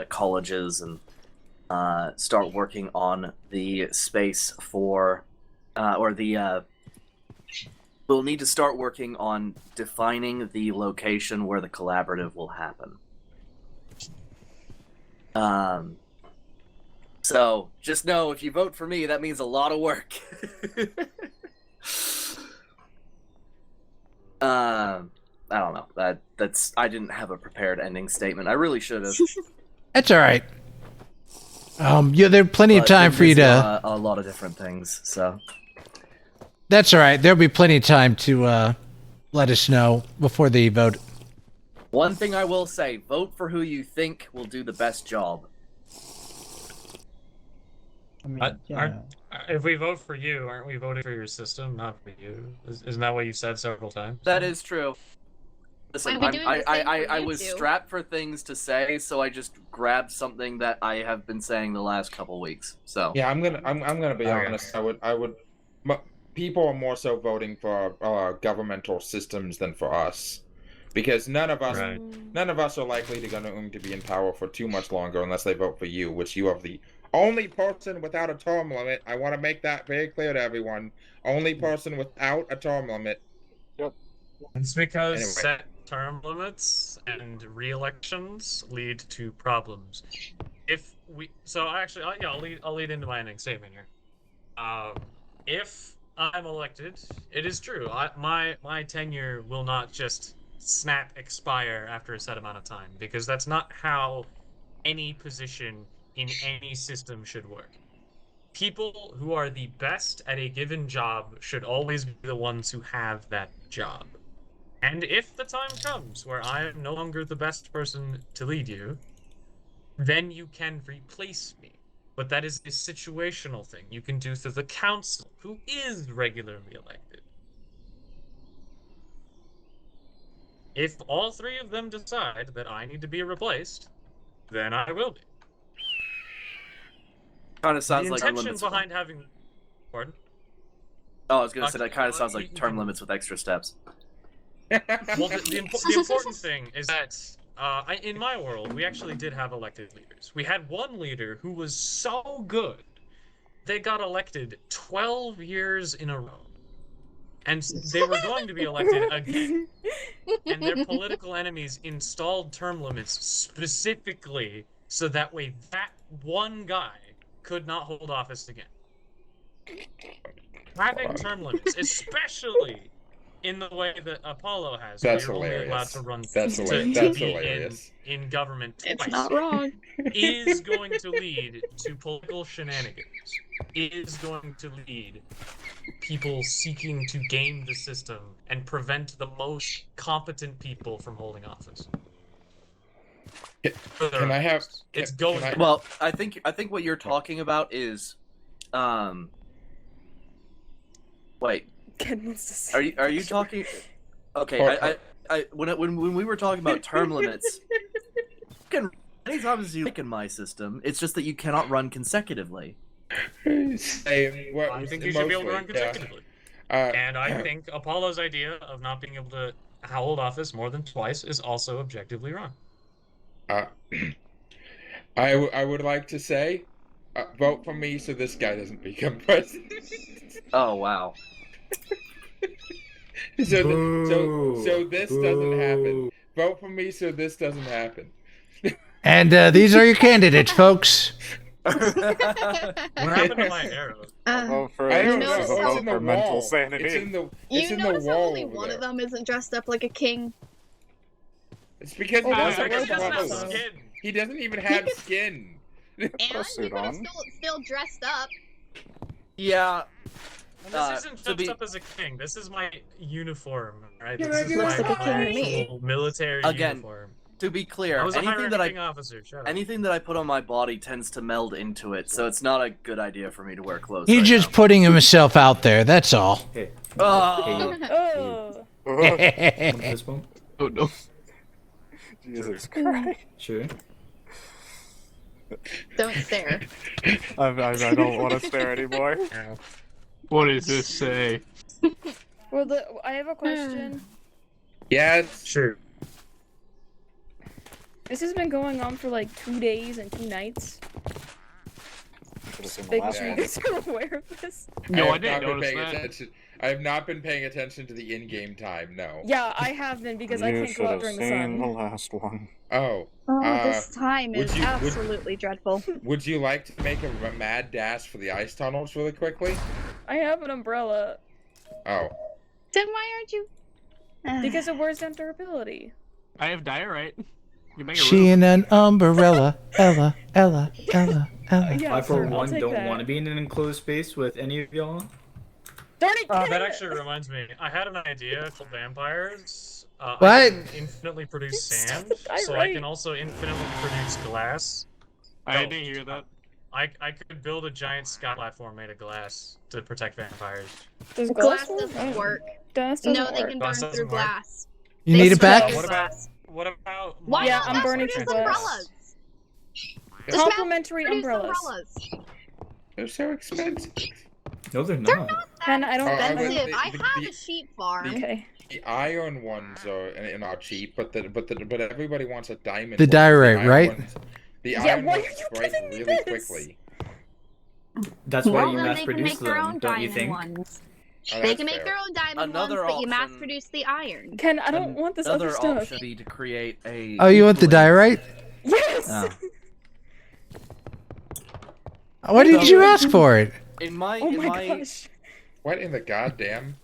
J: colleges and start working on the space for, we'll need to start working on defining the location where the collaborative will happen. So just know if you vote for me, that means a lot of work. I don't know. That's I didn't have a prepared ending statement. I really should have.
H: That's all right. Yeah, there's plenty of time for you to.
J: A lot of different things. So.
H: That's all right. There'll be plenty of time to let us know before the vote.
J: One thing I will say, vote for who you think will do the best job.
L: I mean, yeah.
E: If we vote for you, aren't we voting for your system, not for you? Isn't that what you said several times?
J: That is true. Listen, I was strapped for things to say, so I just grabbed something that I have been saying the last couple weeks. So
C: yeah, I'm gonna be honest. I would. People are more so voting for governmental systems than for us. Because none of us are likely to be in power for too much longer unless they vote for you, which you are the only person without a term limit. I want to make that very clear to everyone. Only person without a term limit.
E: Yep. It's because set term limits and re-elections lead to problems. I'll lead into my ending statement here. If I'm elected, it is true. My tenure will not just expire after a set amount of time, because that's not how any position in any system should work. People who are the best at a given job should always be the ones who have that job. And if the time comes where I am no longer the best person to lead you, then you can replace me. But that is a situational thing you can do through the council, who is regularly elected. If all 3 of them decide that I need to be replaced, then I will be.
J: Kind of sounds like
E: the intention behind having. Pardon?
J: Oh, I was gonna say that kind of sounds like term limits with extra steps.
E: Well, the important thing is that in my world, we actually did have elected leaders. We had one leader who was so good, they got elected 12 years in a row. And they were going to be elected again. And their political enemies installed term limits specifically so that way that one guy could not hold office again. Having term limits, especially in the way that Apollo has,
C: That's
E: where you're only allowed
C: hilarious.
E: to run
C: That's hilarious.
E: in government twice,
N: It's not wrong.
E: is going to lead to political shenanigans, is going to lead people seeking to game the system and prevent the most competent people from holding office.
C: Can I have?
E: It's going.
J: Well, I think what you're talking about is, wait.
A: Ken wants to say.
J: Are you talking? Okay, when we were talking about term limits, you can any times as you like in my system. It's just that you cannot run consecutively.
C: Same. Well,
E: I think you should be able to run
C: mostly,
E: consecutively. And I think Apollo's idea of not being able to hold office more than twice is also objectively wrong.
C: I would like to say, vote for me so this guy doesn't become president.
J: Oh wow.
C: So this doesn't happen. Vote for me so this doesn't happen.
H: And these are your candidates, folks.
E: What happened to my arrow?
C: I don't know. It's in the
I: mental
C: wall.
I: sanity.
C: It's in the
N: You
C: the
N: notice how
C: wall
N: only
C: over
N: one
C: there.
N: of them isn't dressed up like a king?
C: It's because
A: Oh,
C: he
A: that's
C: doesn't
A: a
C: have
A: robot,
C: clothes.
A: though.
E: Skin.
C: He doesn't even have skin.
N: And he could have still dressed up.
J: Yeah.
E: And this isn't
J: to
E: dressed
J: be-
E: up as a king. This is my uniform, right?
A: Yeah,
E: This is
A: it
E: my
A: looks like a king to me.
E: actual military
J: Again,
E: uniform.
J: To be clear,
E: I was a
J: anything that
E: high-ranking officer. Shut up.
J: anything that I put on my body tends to meld into it, so it's not a good idea for me to wear clothes.
H: He's
J: right
H: just
J: now.
H: putting himself out there. That's all.
G: Hey.
J: Oh.
A: Oh.
G: Want this one?
I: Oh no. Jesus Christ.
G: Sure.
N: Don't stare.
I: I don't want to stare anymore.
E: What does this say?
A: Well, I have a question.
C: Yes.
E: Sure.
A: This has been going on for like 2 days and 2 nights. Making sure you guys are aware of this.
E: No, I
C: have not
E: didn't
C: been
E: notice
C: paying
E: that.
C: attention. I have not been paying attention to the in-game time. No.
A: Yeah, I have been because I can't go out during the sun.
I: the last one.
C: Oh.
N: Oh, this time
C: would
N: is
C: you- would-
N: absolutely dreadful.
C: Would you like to make a mad dash for the ice tunnels really quickly?
A: I have an umbrella.
C: Oh.
N: Then why aren't you?
A: Because it wears down durability.
E: I have diorite. You make
H: She in an umbrella. Ella.
A: Yeah,
G: I, for
A: sure, I'll
G: one,
A: take
G: don't
A: that.
G: want to be in an enclosed space with any of y'all.
A: Darn it,
E: That
A: Ken!
E: actually reminds me. I had an idea for vampires. I
H: What?
E: can infinitely produce
A: Stop
E: sand,
A: the
E: so I
A: diorite.
E: can also infinitely produce glass.
O: I didn't hear that.
E: I could build a giant sky platform made of glass to protect vampires.
A: Does
N: Glass
A: work?
N: doesn't work.
A: Glass
N: No,
A: doesn't
N: they
A: work.
N: can burn
E: Glass
N: through
E: doesn't work.
N: glass.
H: You
N: They
H: need it
N: spread
H: back?
N: through
E: What about
N: glass.
E: what about?
N: Why
A: Yeah,
N: not
A: I'm
N: mass
A: burning
N: produce
A: through glass.
N: umbrellas? Just
A: Complimentary
N: mass produce
A: umbrellas.
C: They're so expensive.
G: No, they're
N: They're
G: not.
N: not
A: Ken, I don't.
C: Oh, I
N: expensive.
C: would-
N: I have
C: the-
N: a sheep farm.
A: Okay.
C: The iron ones are not cheap, but everybody wants a diamond.
H: The
C: one.
H: diorite,
C: iron
H: right?
C: ones- the
A: Yeah,
C: iron
A: why
C: ones
A: are you
C: break
A: giving me
C: really
A: this?
C: quickly.
G: That's why
N: Well,
G: you
N: then
G: mass
N: they can
G: produce
N: make their
G: them,
N: own
G: don't you
N: diamond
G: think?
N: ones.
C: Oh,
N: They
C: that's
N: can make
C: fair.
N: their own diamond
J: Another
N: ones, but you mass
J: option-
N: produce the iron.
A: Ken, I don't want this other
J: Another
A: stuff.
J: option would be to create a.
H: Oh, you want the
J: equally-
H: diorite?
A: Yes.
J: Oh.
H: Why did you ask for it?
J: In my,
A: Oh
J: in
A: my
J: my,
A: gosh.
C: What in the goddamn?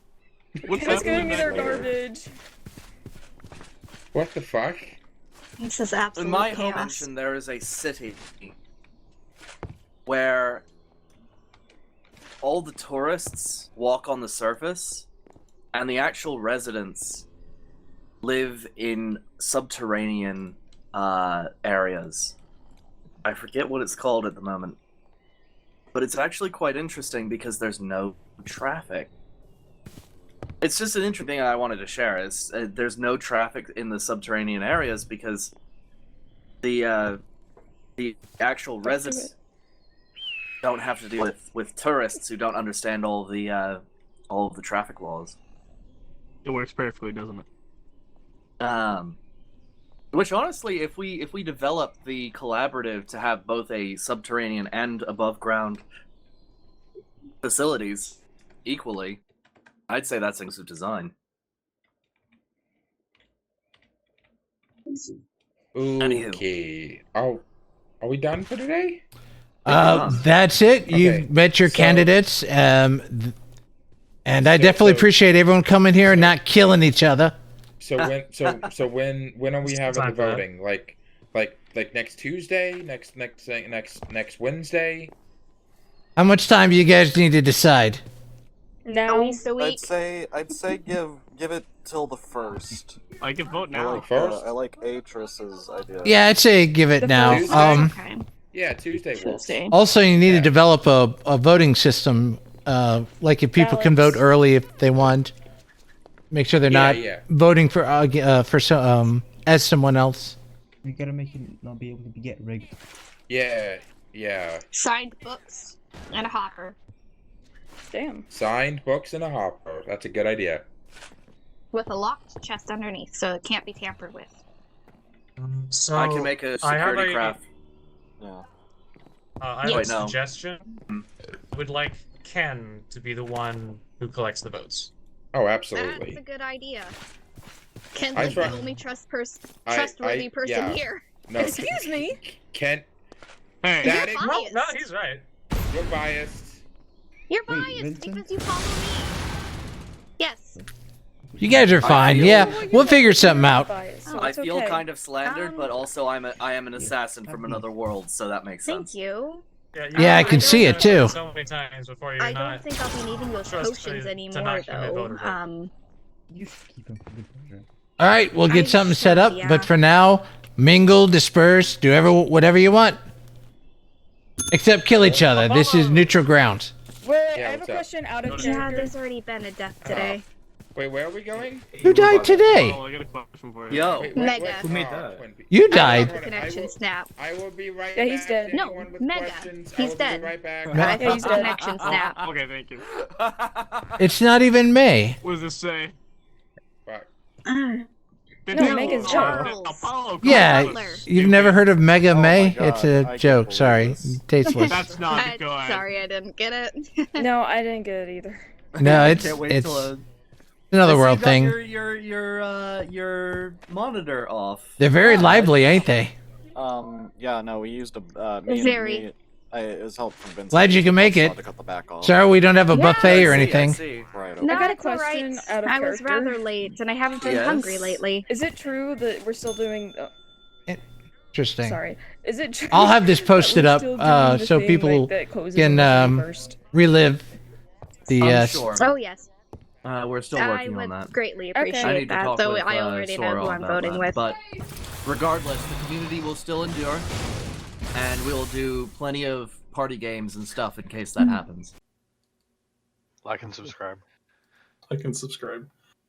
A: Ken's giving me their garbage.
C: What the fuck?
N: This is
J: in
N: absolute
J: my home
N: chaos.
J: mansion, there is a city where all the tourists walk on the surface, and the actual residents live in subterranean areas. I forget what it's called at the moment, but it's actually quite interesting because there's no traffic. It's just an interesting thing I wanted to share. Is there's no traffic in the subterranean areas because the actual residents don't have to deal with tourists who don't understand all of the traffic laws.
O: It works perfectly, doesn't it?
J: Which honestly, if we develop the collaborative to have both a subterranean and above ground facilities equally, I'd say that's things of design.
C: Okay. Oh, are we done for today?
H: That's it. You've
C: Okay,
H: met your
C: so-
H: candidates. And I definitely appreciate everyone coming here and not killing each other.
C: So when are we having the voting? Like next Tuesday? Next Wednesday?
H: How much time do you guys need to decide?
A: Now,
M: I'd say give it till the 1st.
O: I can vote now.
M: I like Atris's idea.
H: Yeah, I'd say give it now.
C: Yeah, Tuesday works.
H: Also, you need to develop a voting system, like if people can vote early if they want. Make sure they're not voting for as someone else.
L: You gotta make it not be able to get rigged.
C: Yeah, yeah.
N: Signed books and a hopper.
A: Damn.
C: Signed books in a hopper. That's a good idea.
N: With a locked chest underneath, so it can't be tampered with.
E: So
J: I can make a
E: I have
J: security
E: a-
J: craft.
M: Yeah.
E: I have
J: Wait,
E: a
J: no.
E: suggestion. Would like Ken to be the one who collects the votes.
C: Oh, absolutely.
N: That's a good idea. Ken's
C: I
N: like
C: try-
N: the only trustworthy person
C: yeah.
N: here.
C: No,
A: Excuse me.
C: Kent.
O: Hey.
C: That is,
N: biased.
E: No, he's right.
C: you're biased.
N: You're
L: Wait,
N: biased
L: Vincent?
N: because you follow me. Yes.
H: You guys are fine. Yeah, we'll figure something out.
J: I feel kind of slandered, but also I am an assassin from another world, so that makes sense.
N: Thank you.
H: Yeah, I can see it too.
E: So many times before you're
N: I don't
E: not.
N: think I'll be needing those
E: trust
N: potions
E: to
N: anymore,
E: not commit
N: though.
E: voter vote.
L: You should keep him for good pleasure.
H: All right, we'll get
N: I
H: something
N: should,
H: set up.
N: yeah.
H: But for now, mingle, disperse, do whatever you want, except kill each other. This is neutral ground.
A: Wait,
C: Yeah,
A: I have a
C: what's up?
A: question out of
N: Yeah,
A: character.
N: there's already been a death today.
C: Wait, where are we going?
H: Who died today?
O: Oh, I got a question for you.
J: Yo,
C: Wait,
N: Mega.
G: Who made
C: oh,
G: that?
C: Twin Peaks.
H: You
N: I
H: died.
N: have a connection snap.
C: I will be right
A: Yeah,
C: back.
A: he's dead.
N: No,
C: Anyone with
N: Mega.
C: questions, I
N: He's
C: will
N: dead.
C: Be right back.
N: I have
A: Yeah, he's
N: a
A: dead.
N: connection snap.
O: Okay, thank you.
H: It's not even May.
O: What does this say?
C: Fuck.
A: No, Mega's dead.
N: Charles.
O: Apollo.
H: Yeah,
N: Butler.
H: you've never heard of Mega
M: Oh my
H: May?
M: God,
H: It's
M: I
H: a
M: can't
H: joke.
M: believe
H: Sorry,
M: this.
H: tasteless.
O: That's not good.
N: Sorry, I didn't get it.
A: No, I didn't get it either.
H: No, it's
J: Can't wait till
H: another
J: I see
H: world
J: you got
H: thing.
J: Your monitor off.
H: They're very lively, ain't they?
M: Yeah, no, we used a
N: Very.
M: it was help from Vincent.
H: Glad you can make it.
M: To cut the back off.
H: Sorry, we don't have a
N: Yeah,
H: buffet or
J: I
H: anything.
J: see.
M: Right.
N: No,
A: I got a
N: it's all
A: question
N: right.
A: out of
N: I was
A: character.
N: rather late, and I haven't been
J: Yes.
N: hungry lately.
A: Is it true that we're still doing?
H: Interesting.
A: Sorry. Is it true?
H: I'll have this
A: that
H: posted
A: we're
H: up
A: still doing the
H: so
A: thing,
H: people
A: like, that closes
H: can
A: on the 21st?
H: relive the.
J: I'm sure.
N: Oh yes,
J: We're still
N: I
J: working
N: would
J: on that.
N: greatly
A: Okay.
J: I
N: appreciate
J: need to
N: that.
J: talk
N: Though
J: with,
N: I already know
J: Sora
N: who I'm
J: about
N: voting
J: that.
N: with.
J: But regardless, the community will still endure, and we'll do plenty of party games and stuff in case that happens.
I: Like and subscribe.
P: Like and subscribe.